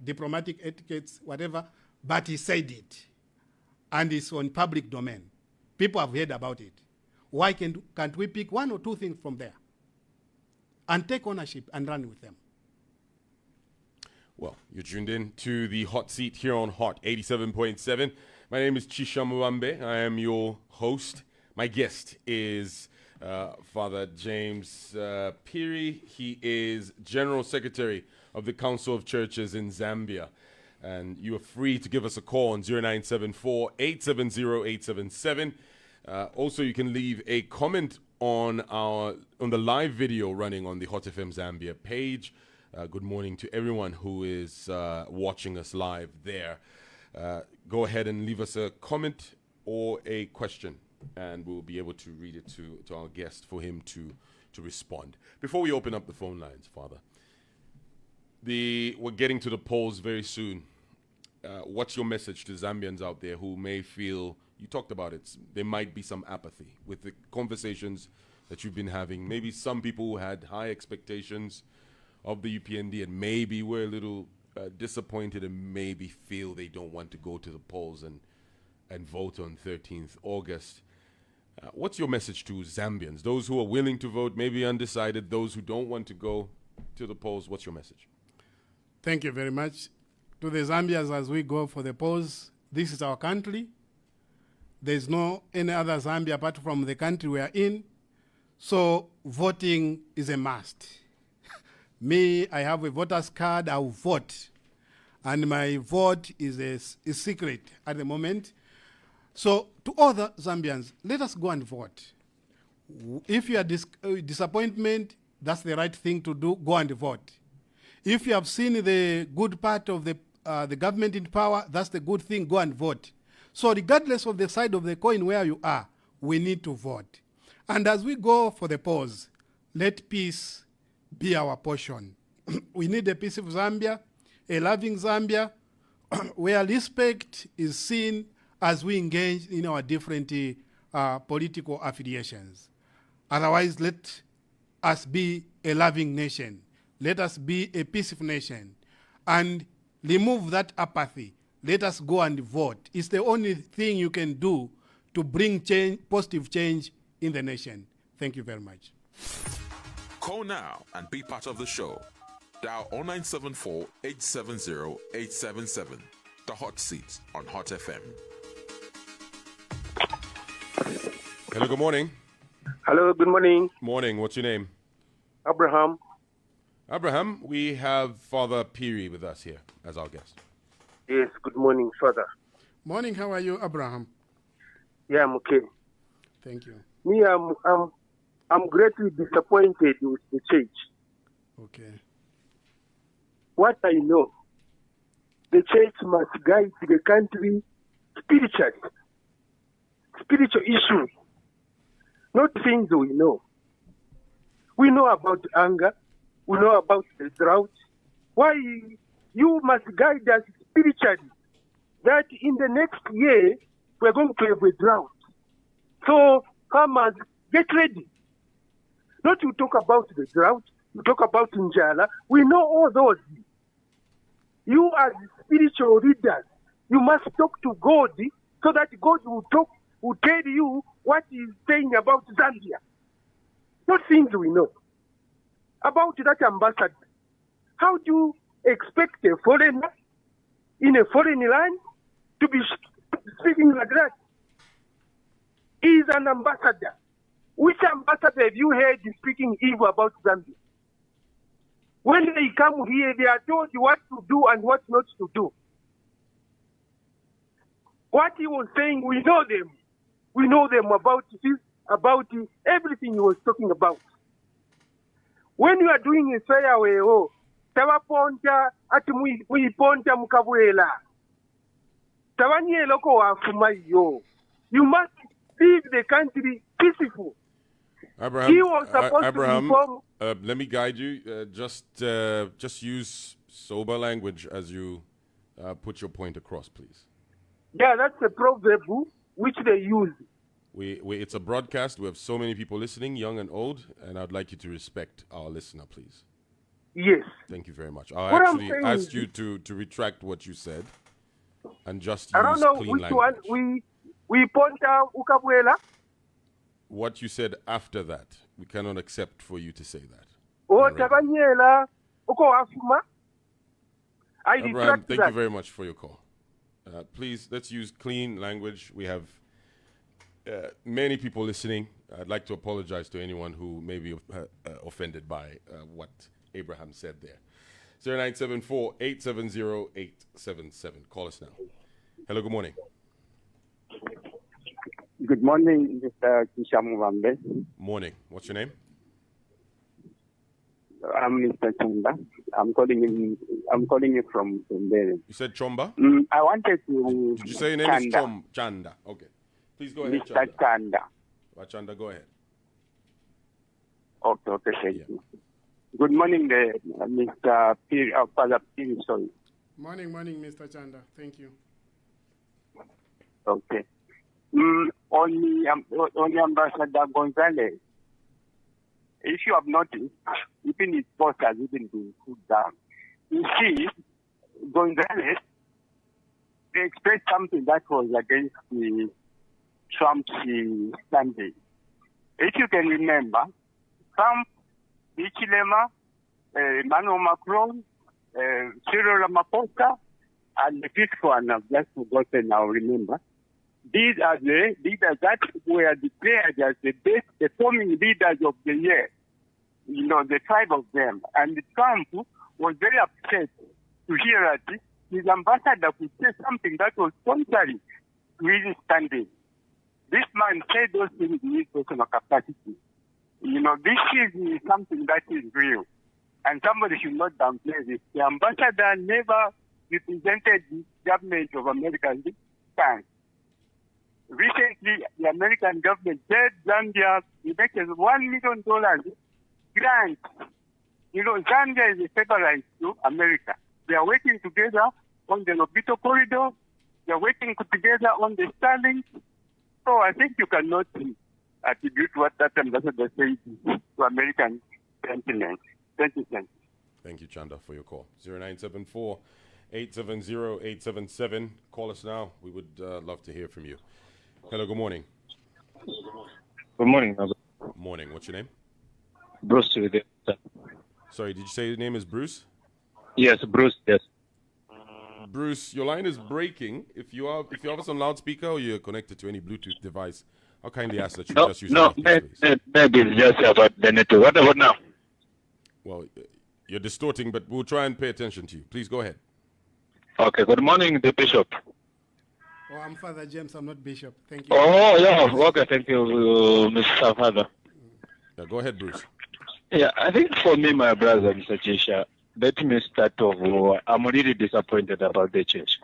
diplomatic etiquettes, whatever, but he said it. And it's on public domain. People have heard about it. Why can't we pick one or two things from there and take ownership and run with them? Well, you're tuned in to the hot seat here on Hot 87.7. My name is Chisha Muambe. I am your host. My guest is Father James Phiri. He is General Secretary of the Council of Churches in Zambia. And you are free to give us a call on 0974-870-877. Also, you can leave a comment on the live video running on the Hot FM Zambia page. Good morning to everyone who is watching us live there. Go ahead and leave us a comment or a question, and we'll be able to read it to our guest for him to respond. Before we open up the phone lines, Father, we're getting to the polls very soon. What's your message to Zambians out there who may feel, you talked about it, there might be some apathy with the conversations that you've been having? Maybe some people who had high expectations of the UPND and maybe were a little disappointed and maybe feel they don't want to go to the polls and vote on 13th August. What's your message to Zambians, those who are willing to vote, maybe undecided, those who don't want to go to the polls? What's your message? Thank you very much. To the Zambians, as we go for the polls, this is our country. There's no any other Zambia apart from the country we are in. So voting is a must. Me, I have a voter's card, I'll vote. And my vote is secret at the moment. So to all the Zambians, let us go and vote. If you are disappointment, that's the right thing to do, go and vote. If you have seen the good part of the government in power, that's the good thing, go and vote. So regardless of the side of the coin where you are, we need to vote. And as we go for the polls, let peace be our portion. We need a peaceful Zambia, a loving Zambia, where respect is seen as we engage in our different political affiliations. Otherwise, let us be a loving nation. Let us be a peaceful nation. And remove that apathy. Let us go and vote. It's the only thing you can do to bring change, positive change in the nation. Thank you very much. Call now and be part of the show. Dial 0974-870-877. The Hot Seat on Hot FM. Hello, good morning. Hello, good morning. Morning, what's your name? Abraham. Abraham, we have Father Phiri with us here as our guest. Yes, good morning, Father. Morning, how are you, Abraham? Yeah, I'm okay. Thank you. Me, I'm greatly disappointed with the church. Okay. What I know, the church must guide the country spiritually. Spiritual issues, not things we know. We know about anger. We know about the drought. Why you must guide us spiritually that in the next year we're going to have a drought. So farmers, get ready. Not to talk about the drought, you talk about Njala. We know all those. You as spiritual leaders, you must talk to God so that God will tell you what He's saying about Zambia. Not things we know. About that ambassador, how do you expect a foreigner in a foreign land to be speaking like that? He is an ambassador. Which ambassador have you heard speaking evil about Zambia? When they come here, they are told what to do and what not to do. What he was saying, we know them. We know them about everything he was talking about. When you are doing a fairway, tawaponta ati muiponta mukabwela. Tawanye loko wa fumayo. You must leave the country peaceful. Abraham, He was supposed Abraham, to let me guide you. Just use sober language as you put your point across, please. Yeah, that's a proverb which they use. It's a broadcast. We have so many people listening, young and old, and I'd like you to respect our listener, please. Yes. Thank you very much. I'll What I'm actually saying ask is- you to retract what you said and just I don't use know clean which language. one we ponta ukabwela. What you said after that, we cannot accept for you to say that. O Alright. tabanyela uko afuma. I Abraham, retract thank that. you very much for your call. Please, let's use clean language. We have many people listening. I'd like to apologize to anyone who may be offended by what Abraham said there. 0974-870-877. Call us now. Hello, good morning. Good morning, Mr. Kishamuvambe. Morning. What's your name? I'm Mr. Chanda. I'm calling you from Zambia. You said Chomba? I wanted to. Did you say your name is Chanda? Okay. Please go ahead, Mr. Chanda. Chanda, go ahead. Okay, thank you. Good morning, Mr. Phiri, Father Phiri, sorry. Morning, Mr. Chanda. Thank you. Okay. On Ambassador Gonzalez, if you have noticed, even his post has even been put down. You see, Gonzalez, they expressed something that was against the Trump's standing. If you can remember, Trump, Hichilema, Emmanuel Macron, Cyril Ramaphosa, and the fifth one I've just forgotten now, remember. These are the leaders that were declared as the best performing leaders of the year. You know, the five of them. And Trump was very upset to hear that his ambassador could say something that was contrary to his standing. This man said those things in his personal capacity. You know, this is something that is real. And somebody should not downplay this. The ambassador never represented the government of America's stance. Recently, the American government said Zambia elected $1 million grant. You know, Zambia is a federalized to America. They are working together on the Lobito corridor. They are working together on the Starlink. So I think you cannot attribute what that ambassador said to American sentiments. Thank you, sir. Thank you, Chanda, for your call. 0974-870-877. Call us now. We would love to hear from you. Hello, good morning. Good morning. Morning. What's your name? Bruce with it. Sorry, did you say your name is Bruce? Yes, Bruce, yes. Bruce, your line is breaking. If you have us on loudspeaker or you're connected to any Bluetooth device, I'll kindly ask that you just use your mouthpiece, please. Maybe it's just about the network. What about now? Well, you're distorting, but we'll try and pay attention to you. Please go ahead. Okay, good morning, the Bishop. Oh, I'm Father James. I'm not Bishop. Thank you. Oh, yeah. Okay, thank you, Mr. Father. Yeah, go ahead, Bruce. Yeah, I think for me, my brother, Mr. Chisha, let me start off. I'm really disappointed about the church.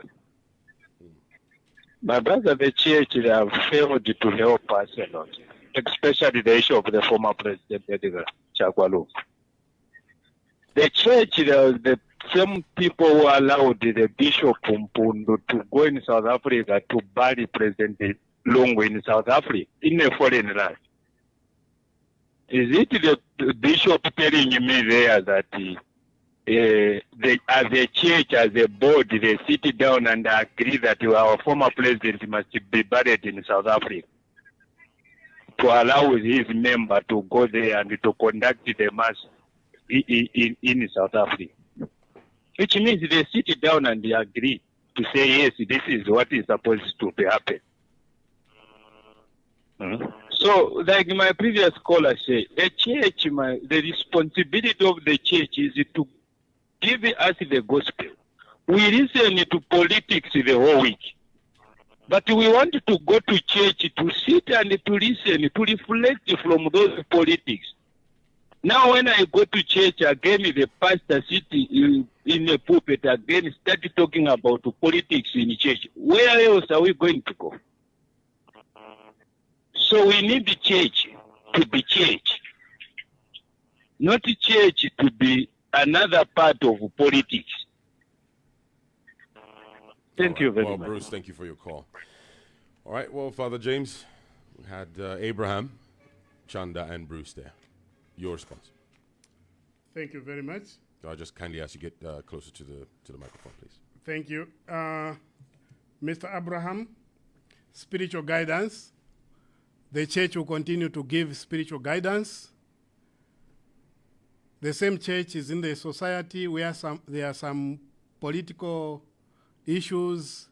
My brother, the church, they have failed to help us a lot, especially the issue of the former president, Edgar Chagwalu. The church, the same people who allowed the Bishop Mpundu to go in South Africa to bury President Lungu in South Africa, in a foreign land. Is it the Bishop telling me there that as a church, as a board, they sit down and agree that our former president must be buried in South Africa to allow his member to go there and to conduct the mass in South Africa? Which means they sit down and they agree to say, yes, this is what is supposed to happen. So, like my previous caller said, the church, the responsibility of the church is to give us the gospel. We listen to politics the whole week. But we want to go to church to sit and to listen, to reflect from those politics. Now when I go to church again, the pastor sitting in a pulpit again start talking about politics in church. Where else are we going to go? So we need the church to be church, not the church to be another part of politics. Thank you very much. Bruce, thank you for your call. All right, well, Father James, We had Abraham, Chanda, and Bruce there. Your response. Thank you very much. I'll just kindly ask you to get closer to the microphone, please. Thank you. Mr. Abraham, spiritual guidance. The church will continue to give spiritual guidance. The same church is in the society where there are some political issues,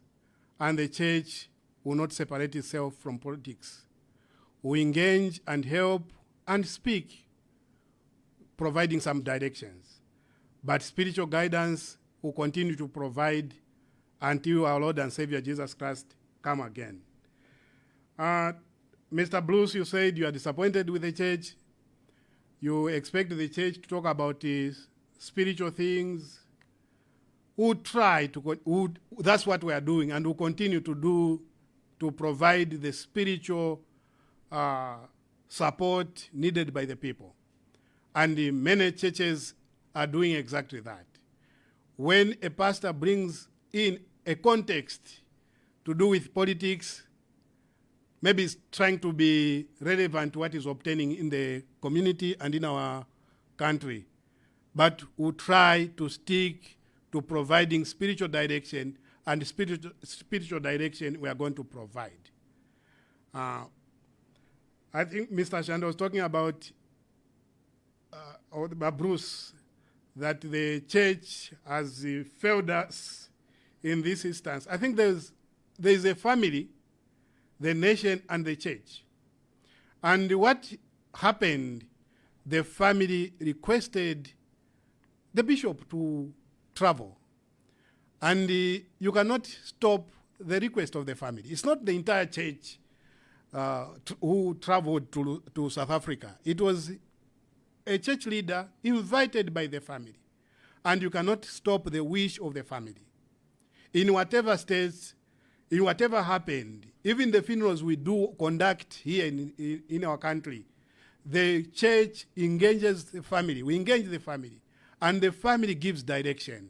and the church will not separate itself from politics. We engage and help and speak, providing some directions. But spiritual guidance will continue to provide until our Lord and Savior Jesus Christ come again. Mr. Bruce, you said you are disappointed with the church. You expect the church to talk about spiritual things. We'll try to, that's what we are doing, and we'll continue to do to provide the spiritual support needed by the people. And many churches are doing exactly that. When a pastor brings in a context to do with politics, maybe it's trying to be relevant to what is obtaining in the community and in our country. But we'll try to stick to providing spiritual direction, and spiritual direction we are going to provide. I think Mr. Shanda was talking about, Bruce, that the church has failed us in this instance. I think there's a family, the nation and the church. And what happened, the family requested the bishop to travel. And you cannot stop the request of the family. It's not the entire church who traveled to South Africa. It was a church leader invited by the family. And you cannot stop the wish of the family. In whatever states, in whatever happened, even the funerals we do conduct here in our country, the church engages the family. We engage the family. And the family gives direction.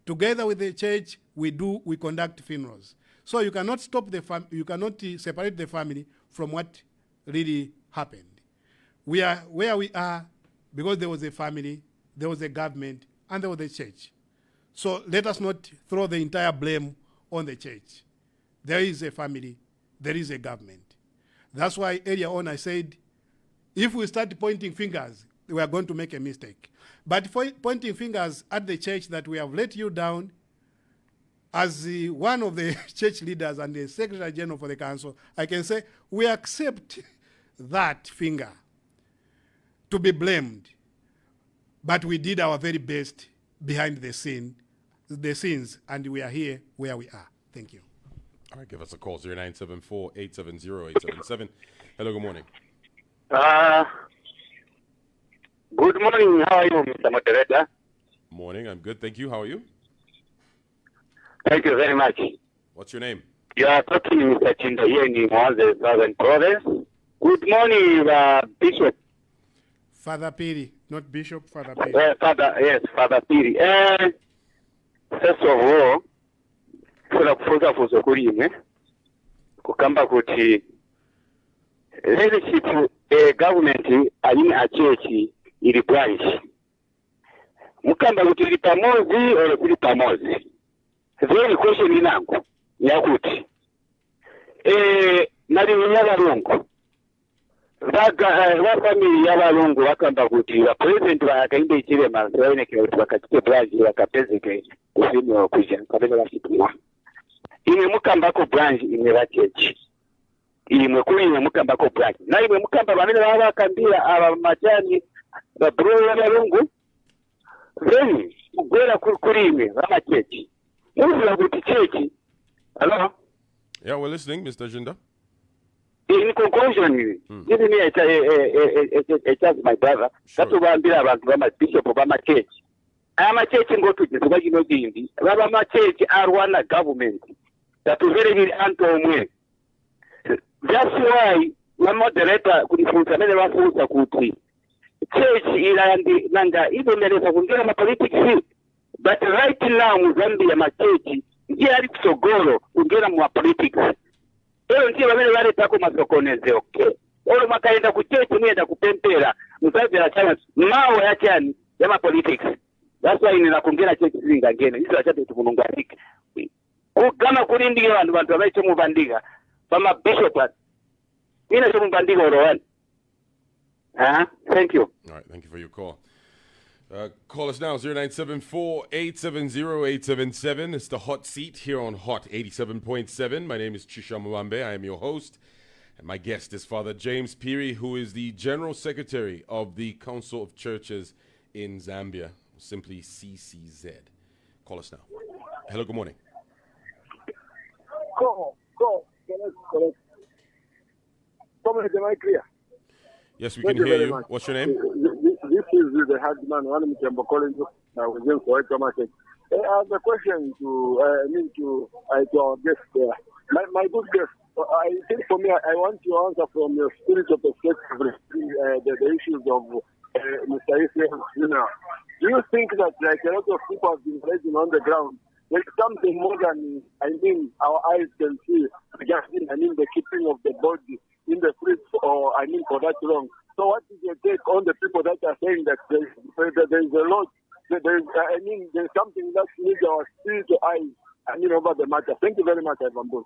Together with the church, we conduct funerals. So you cannot stop you cannot separate the family from what really happened. We are where we are because there was a family, there was a government, and there was a church. So let us not throw the entire blame on the church. There is a family, there is a government. That's why earlier on I said, if we start pointing fingers, we are going to make a mistake. But pointing fingers at the church that we have let you down, as one of the church leaders and the Secretary General for the Council, I can say we accept that finger to be blamed. But we did our very best behind the scenes, and we are here where we are. Thank you. All right, give us a call, 0974-870-877. Hello, good morning. Good morning. How are you, Mr. Moderator? Morning, I'm good. Thank you. How are you? Thank you very much. What's your name? You are talking to Mr. Chindo here in the Southern Province. Good morning, Bishop. Father Phiri, not Bishop, Father Phiri. Father Phiri. First of all, kufuza kuzokulime kukamba kuti leadership government alini a church ili branch mukamba kuti ili pamozi ole kuli pamozi. Very question inangu yakuti nali nyabalungu va family yabalungu vakamba kuti va president vakainde chirema vainekera kuti vakachite branch vakapezeke kufimiwa kuja kapeza vachitumwa imwe mukambako branch imwe vachechi imwe kuli imwe mukambako branch na imwe mukamba vamene vava vakambira ava majani vabro yabalungu then kugwera kuli imwe vamachechi muvula kuti chechi. Hello? Yeah, we're listening, Mr. Jinda. In conclusion, give me a chance, my brother. That's why I'm a bishop of my church. I am a church and go to this. What you know, Dindi. My church are one government that is very anti-way. That's why the moderator could be church is nanga even there is a politics. But right now, Zambia, my church, they are so goro, we get more politics. ero nti bamene baleetako masokoneze okay olwo mwakaenda ku church muyenda kupempera musabira chama mawo ya chani ya politics. That's why ninakuongera church zinga ngene izo achate tumunungu atike kama kulindiga bantu abaito mubandiga bama bishop ina cho mubandiga orowani. Thank you. All right, thank you for your call. Call us now, 0974-870-877. It's the hot seat here on Hot 87.7. My name is Chisha Mwambe. I am your host. And my guest is Father James Phiri, who is the General Secretary of the Council of Churches in Zambia, simply CCZ. Call us now. Hello, good morning. Correct. Comment, am I clear? Yes, we can hear you. Much. What's your name? This is the hard man, one of them calling within correct market. I have a question to our guest there. My good guest, I think for me, I want to answer from your spiritual perspective the issues of Mr. ECL. Do you think that like a lot of people have been raising on the ground, there's something more than our eyes can see regarding the keeping of the body in the fridge or for that long? So what is your take on the people that are saying that there is a lot, there's something that needs our spiritual eyes over the matter? Thank you very much, Ivan Bush.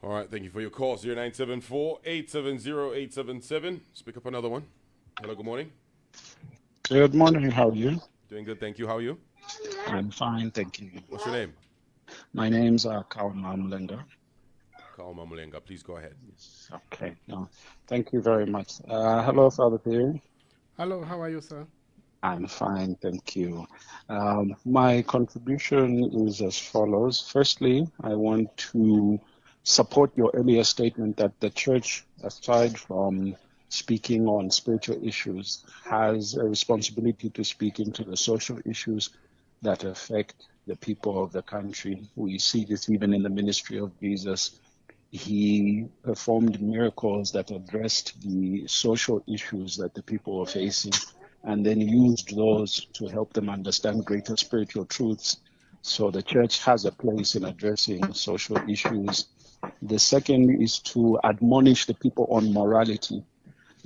All right, thank you for your call. 0974-870-877. Speak up another one. Hello, good morning. Good morning, how are you? Doing good, thank you. How are you? I'm fine, thank you. What's your name? My name's Kauma Mlenga. Kauma Mlenga, please go ahead. Okay, no, thank you very much. Hello, Father Phiri. Hello, how are you, sir? I'm fine, thank you. My contribution is as follows. Firstly, I want to support your earlier statement that the church, aside from speaking on spiritual issues, has a responsibility to speak into the social issues that affect the people of the country. We see this even in the ministry of Jesus. He performed miracles that addressed the social issues that the people were facing, and then used those to help them understand greater spiritual truths. So the church has a place in addressing social issues. The second is to admonish the people on morality,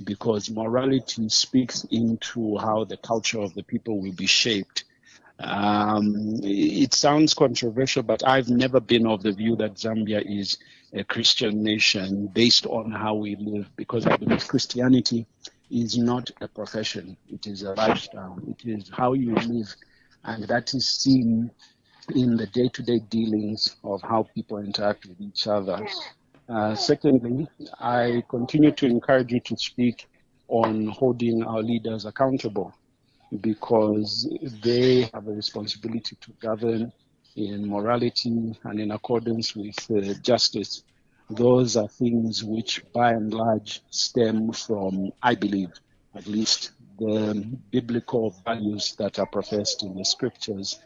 because morality speaks into how the culture of the people will be shaped. It sounds controversial, but I've never been of the view that Zambia is a Christian nation based on how we live, because I believe Christianity is not a profession. It is a lifestyle. It is how you live, and that is seen in the day-to-day dealings of how people interact with each other. Secondly, I continue to encourage you to speak on holding our leaders accountable, because they have a responsibility to govern in morality and in accordance with justice. Those are things which, by and large, stem from, I believe, at least, the biblical values that are professed in the scriptures.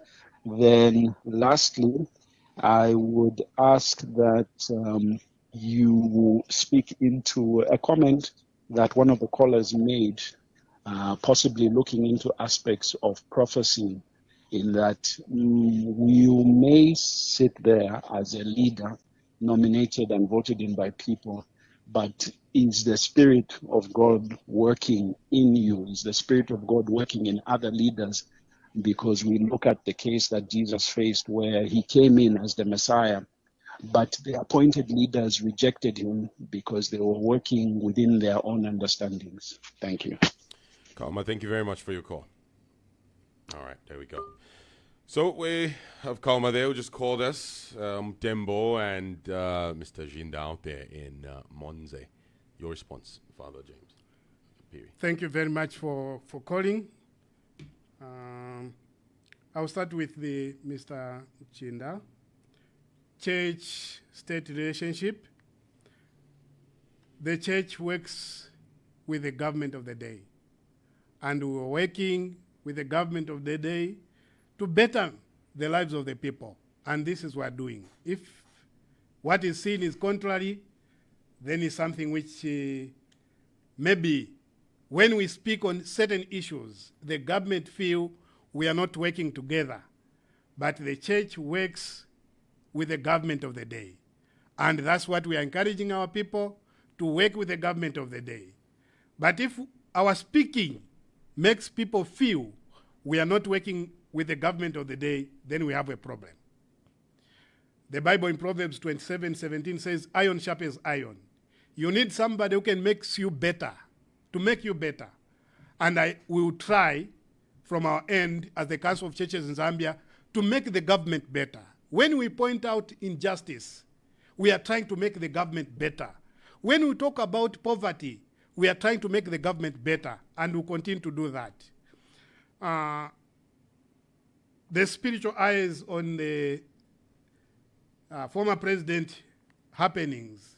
Then, lastly, I would ask that you speak into a comment that one of the callers made, possibly looking into aspects of prophecy, in that you may sit there as a leader nominated and voted in by people, but is the Spirit of God working in you? Is the Spirit of God working in other leaders? Because we look at the case that Jesus faced, where he came in as the Messiah, but the appointed leaders rejected him because they were working within their own understandings. Thank you. Kalma, thank you very much for your call. All right, there we go. So we have Kalma there who just called us, Dembo and Mr. Jinda out there in Monze. Your response, Father James Phiri. Thank you very much for calling. I'll start with the Mr. Jinda. Church-state relationship. The church works with the government of the day. And we're working with the government of the day to better the lives of the people. And this is what we're doing. If what is seen is contrary, then it's something which maybe when we speak on certain issues, the government feel we are not working together. But the church works with the government of the day. And that's what we are encouraging our people to work with the government of the day. But if our speaking makes people feel we are not working with the government of the day, then we have a problem. The Bible in Proverbs 27:17 says, iron sharpens iron. You need somebody who can make you better, to make you better. And we will try from our end as the Council of Churches in Zambia to make the government better. When we point out injustice, we are trying to make the government better. When we talk about poverty, we are trying to make the government better, and we'll continue to do that. The spiritual eyes on the former president happenings.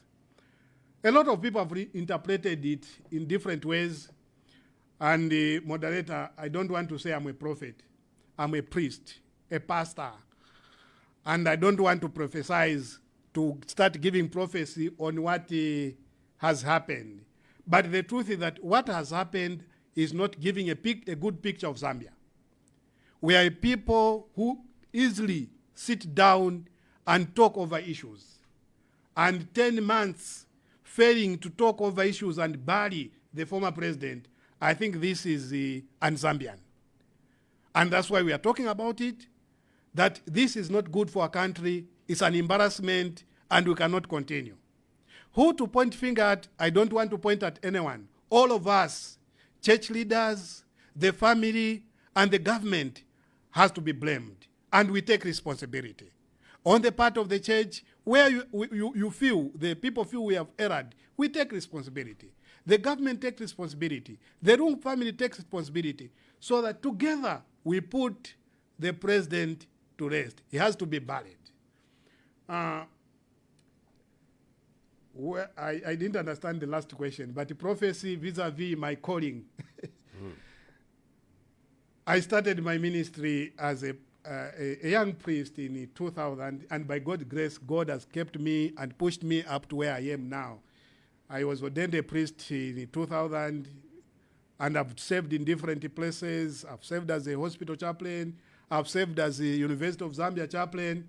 A lot of people have interpreted it in different ways. And the moderator, I don't want to say I'm a prophet. I'm a priest, a pastor. And I don't want to prophesize, to start giving prophecy on what has happened. But the truth is that what has happened is not giving a good picture of Zambia. We are people who easily sit down and talk over issues. And 10 months failing to talk over issues and bury the former president, I think this is un-Zambian. And that's why we are talking about it, that this is not good for our country, it's an embarrassment, and we cannot continue. Who to point finger at? I don't want to point at anyone. All of us, church leaders, the family, and the government has to be blamed, and we take responsibility. On the part of the church, where you feel, the people feel we have erred, we take responsibility. The government takes responsibility. The Room family takes responsibility, so that together we put the president to rest. He has to be buried. I didn't understand the last question, but prophecy vis-a-vis my calling. I started my ministry as a young priest in 2000, and by God's grace, God has kept me and pushed me up to where I am now. I was ordained a priest in 2000, and I've served in different places. I've served as a hospital chaplain. I've served as a University of Zambia chaplain.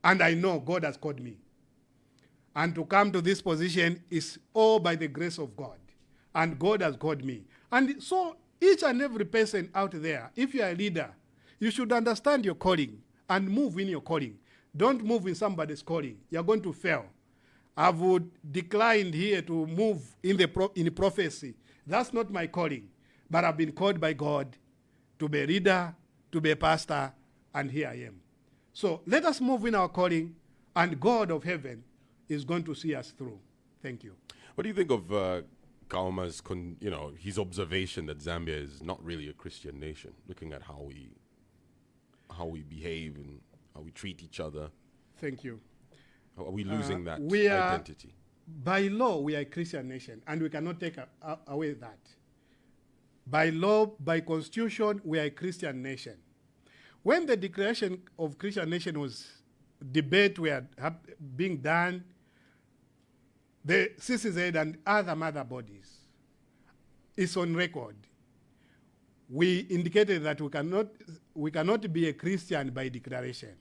And I know God has called me. And to come to this position is all by the grace of God. And God has called me. And so each and every person out there, if you are a leader, you should understand your calling and move in your calling. Don't move in somebody's calling. You're going to fail. I've declined here to move in prophecy. That's not my calling. But I've been called by God to be a leader, to be a pastor, and here I am. So let us move in our calling, and God of heaven is going to see us through. Thank you. What do you think of Kauma's, his observation that Zambia is not really a Christian nation, looking at how we behave and how we treat each other? Thank you. Are we losing that identity? By law, we are a Christian nation, and we cannot take away that. By law, by constitution, we are a Christian nation. When the declaration of Christian nation was debate were being done, the CCZ and other mother bodies, it's on record. We indicated that we cannot be a Christian by declaration.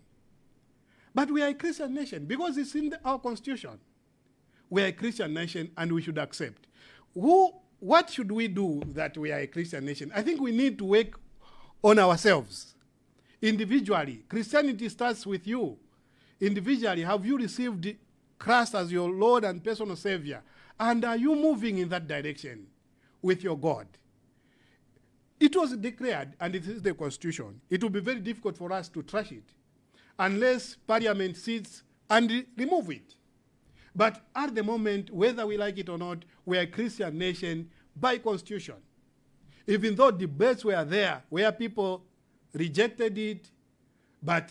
But we are a Christian nation because it's in our constitution. We are a Christian nation, and we should accept. What should we do that we are a Christian nation? I think we need to work on ourselves. Individually, Christianity starts with you. Individually, have you received Christ as your Lord and personal Savior? And are you moving in that direction with your God? It was declared, and it is the Constitution. It will be very difficult for us to trash it unless Parliament sits and remove it. But at the moment, whether we like it or not, we are a Christian nation by Constitution. Even though debates were there where people rejected it, but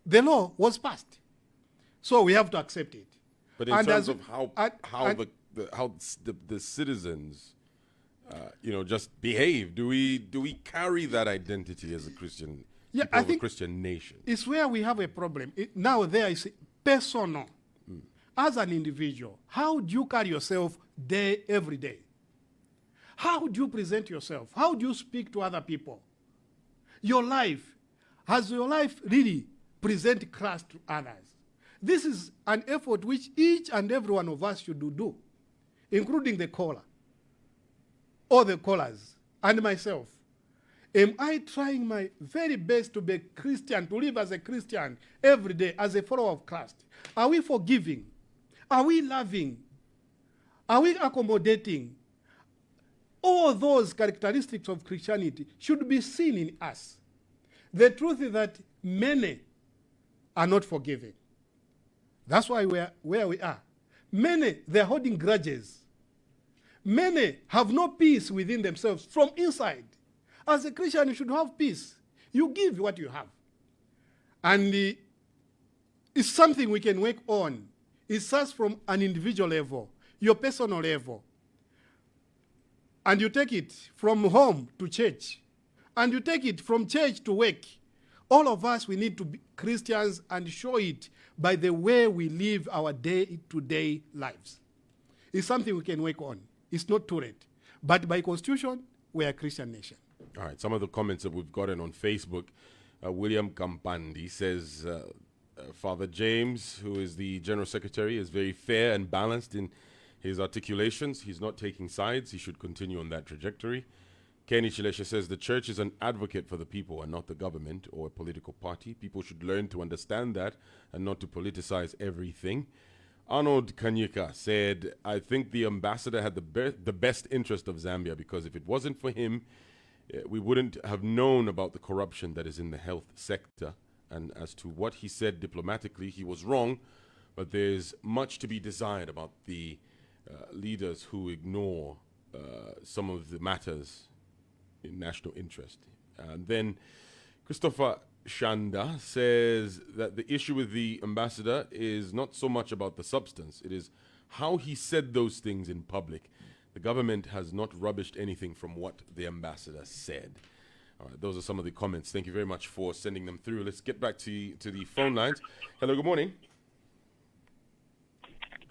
the law was passed. So we have to accept it. But in terms of how the citizens, just behave, do we carry that identity as a Christian? Yeah, I think a Christian nation. It's where we have a problem. Now there is personal. As an individual, how do you carry yourself every day? How do you present yourself? How do you speak to other people? Your life, has your life really present Christ to others? This is an effort which each and every one of us should do, including the caller, or the callers, and myself. Am I trying my very best to be a Christian, to live as a Christian every day, as a follower of Christ? Are we forgiving? Are we loving? Are we accommodating? All those characteristics of Christianity should be seen in us. The truth is that many are not forgiving. That's why we are where we are. Many, they're holding grudges. Many have no peace within themselves from inside. As a Christian, you should have peace. You give what you have. And it's something we can work on. It starts from an individual level, your personal level. And you take it from home to church. And you take it from church to work. All of us, we need to be Christians and show it by the way we live our day-to-day lives. It's something we can work on. It's not too late. But by constitution, we are a Christian nation. All right, some of the comments that we've gotten on Facebook. William Kampandi says, Father James, who is the General Secretary, is very fair and balanced in his articulations. He's not taking sides. He should continue on that trajectory. Kenny Chilesha says, the church is an advocate for the people and not the government or a political party. People should learn to understand that and not to politicize everything. Arnold Kanyika said, I think the ambassador had the best interest of Zambia, because if it wasn't for him, we wouldn't have known about the corruption that is in the health sector. And as to what he said diplomatically, he was wrong, but there's much to be desired about the leaders who ignore some of the matters in national interest. And then Christopher Shanda says that the issue with the ambassador is not so much about the substance, it is how he said those things in public. The government has not rubbished anything from what the ambassador said. All right, those are some of the comments. Thank you very much for sending them through. Let's get back to the phone lines. Hello, good morning.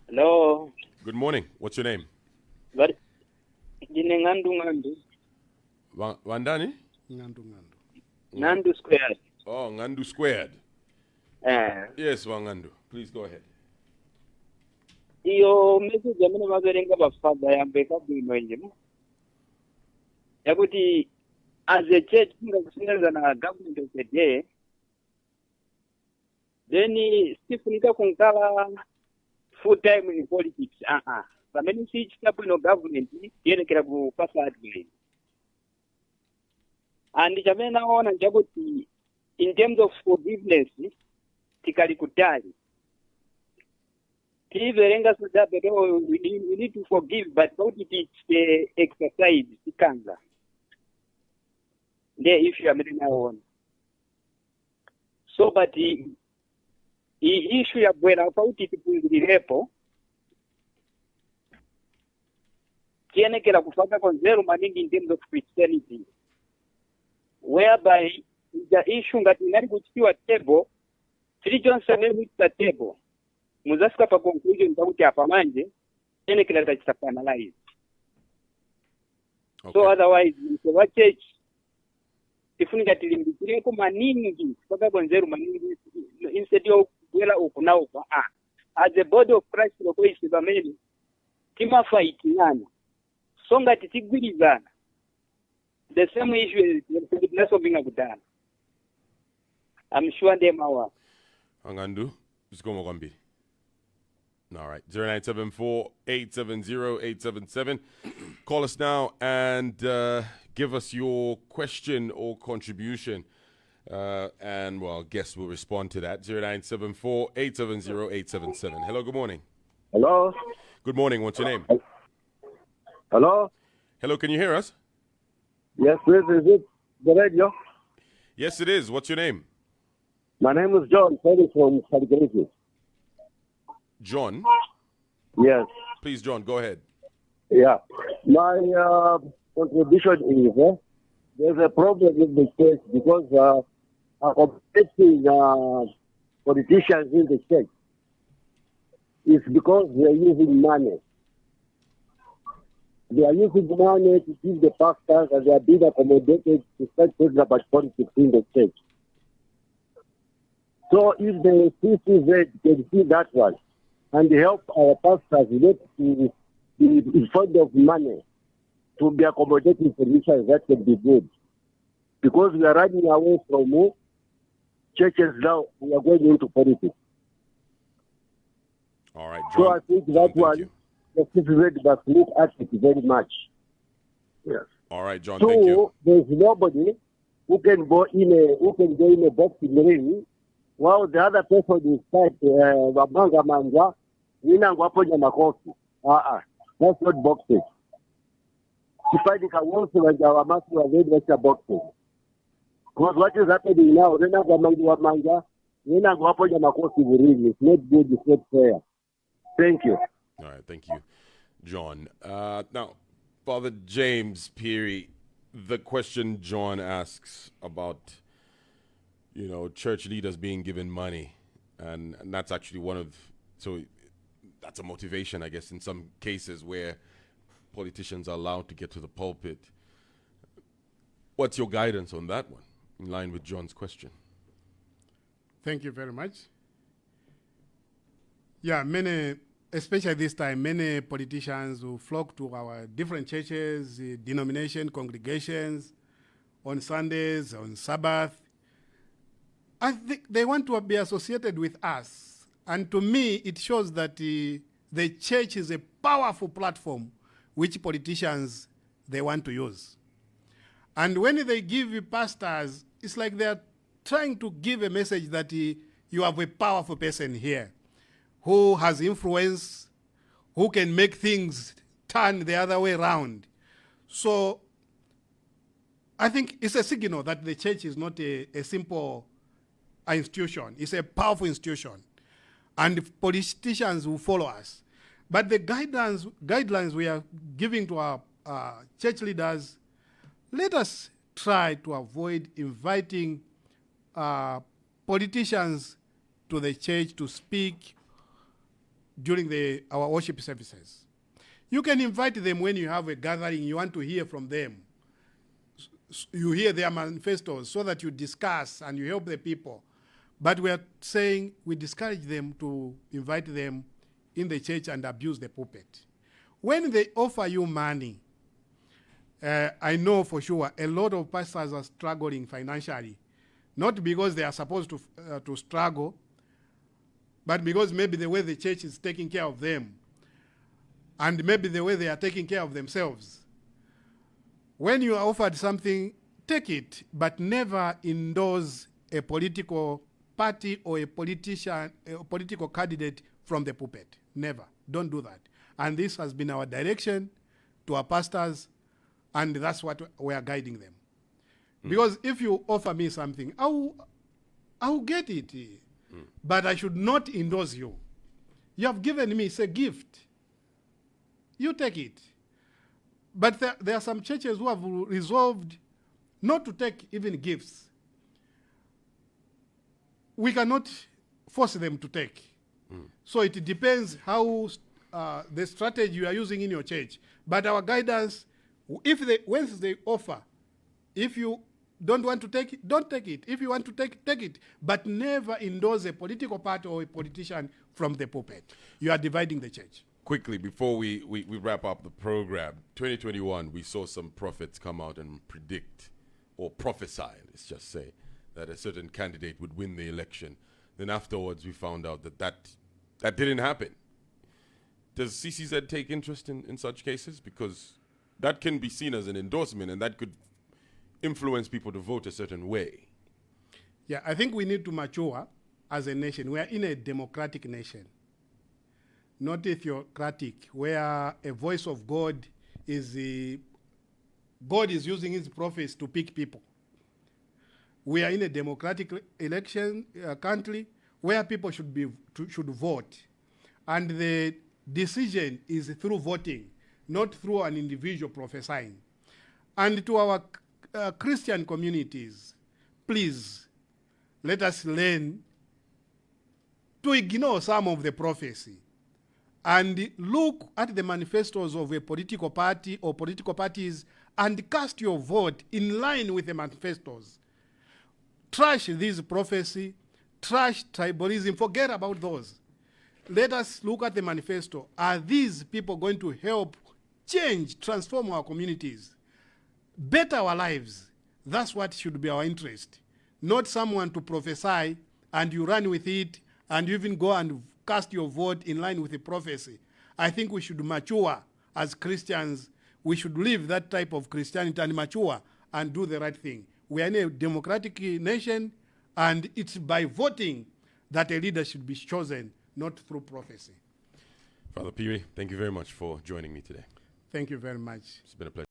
Hello. Good morning. What's your name? Wandani? Ngandu squared. Oh, Ngandu squared. Yes, Wangandu. Please go ahead. Iyo message amene maverenga bafadha yambeka bwino njemu. Yakuti as a church kungakusenza na government of the day, then sifunika kunkala full time in politics. Pamene si chitabu ino government yenekera kupasa admin. And chamene naona njakuti in terms of forgiveness tikali kutali. We need to forgive, but how it is the exercise sikanza. The issue I'm on. So, but the issue ya bwera about it kuzirepo kienekera kufaka konzero maningi in terms of Christianity, whereby the issue ngati inali kuchikiwa table, three Johnson with the table. Muzasika pa conclusion takuti apa manje ene kila tachitapanalize. Okay. So otherwise the church ifunika tilimbikire ko maningi paka konzeru maningi instead of kwela okuna opa as a body of Christ loko isibameni tima fight nana so ngati tigwirizana the same issue is forgiveness of being kudana. I'm sure them our Angandu zikomo kwambiri. All right, 0974-870-877. Call us now and give us your question or contribution. And, well, I guess we'll respond to that. 0974-870-877. Hello, good morning. Hello? Good morning. What's your name? Hello? Hello, can you hear us? Yes, please. Is it the radio? Yes, it is. What's your name? My name is John, calling from Calgary. John? Yes. Please, John, go ahead. Yeah. My contribution is there's a problem with the church because accommodating politicians in the church is because they are using money. They are using money to give the pastors, and they are being accommodated to start talking about politics in the church. So if the CCZ can see that one and help our pastors not to be in front of money to be accommodating solutions, that can be good. Because we are running away from churches now, we are going into politics. All right, John. So I think that one, the CCZ must look at it very much. Yes. All right, John, thank you. So there's nobody who can go in a boxing ring while the other person is like Wabanga Manja, Winangwaponya Makosi. That's not boxing. If I think I want to like our master of that's boxing. Because what is happening now, Winangwamanga, Winangwaponya Makosi ring. It's not good, it's not fair. Thank you. All right, thank you, John. Now, Father James Phiri, the question John asks about, church leaders being given money, and that's actually that's a motivation, I guess, in some cases where politicians are allowed to get to the pulpit. What's your guidance on that one, in line with John's question? Thank you very much. Yeah, especially this time, many politicians who flock to our different churches, denomination, congregations, on Sundays, on Sabbath. I think they want to be associated with us. And to me, it shows that the church is a powerful platform which politicians, they want to use. And when they give pastors, it's like they're trying to give a message that you have a powerful person here who has influence, who can make things turn the other way around. So I think it's a signal that the church is not a simple institution. It's a powerful institution. And politicians will follow us. But the guidelines we are giving to our church leaders, let us try to avoid inviting politicians to the church to speak during our worship services. You can invite them when you have a gathering, you want to hear from them. You hear their manifestos so that you discuss and you help the people. But we are saying we discourage them to invite them in the church and abuse the pulpit. When they offer you money, I know for sure a lot of pastors are struggling financially, not because they are supposed to struggle, but because maybe the way the church is taking care of them and maybe the way they are taking care of themselves. When you are offered something, take it, but never endorse a political party or a political candidate from the pulpit. Never. Don't do that. And this has been our direction to our pastors, and that's what we are guiding them. Because if you offer me something, I will get it. But I should not endorse you. You have given me, it's a gift. You take it. But there are some churches who have resolved not to take even gifts. We cannot force them to take. So it depends how the strategy you are using in your church. But our guidance, once they offer, if you don't want to take it, don't take it. If you want to take it. But never endorse a political party or a politician from the pulpit. You are dividing the church. Quickly, before we wrap up the program, 2021, we saw some prophets come out and predict, or prophesy, let's just say, that a certain candidate would win the election. Then afterwards, we found out that didn't happen. Does CCZ take interest in such cases? Because that can be seen as an endorsement, and that could influence people to vote a certain way. Yeah, I think we need to mature as a nation. We are in a democratic nation, not a theocratic, where a voice of God is God is using his prophets to pick people. We are in a democratic election country where people should vote, and the decision is through voting, not through an individual prophesying. And to our Christian communities, please let us learn to ignore some of the prophecy and look at the manifestos of a political party or political parties and cast your vote in line with the manifestos. Trash this prophecy, trash tribalism, forget about those. Let us look at the manifesto. Are these people going to help change, transform our communities, better our lives? That's what should be our interest. Not someone to prophesy and you run with it and you even go and cast your vote in line with the prophecy. I think we should mature as Christians. We should live that type of Christianity and mature and do the right thing. We are in a democratic nation, and it's by voting that a leader should be chosen, not through prophecy. Father Phiri, thank you very much for joining me today. Thank you very much. It's been a pleasure.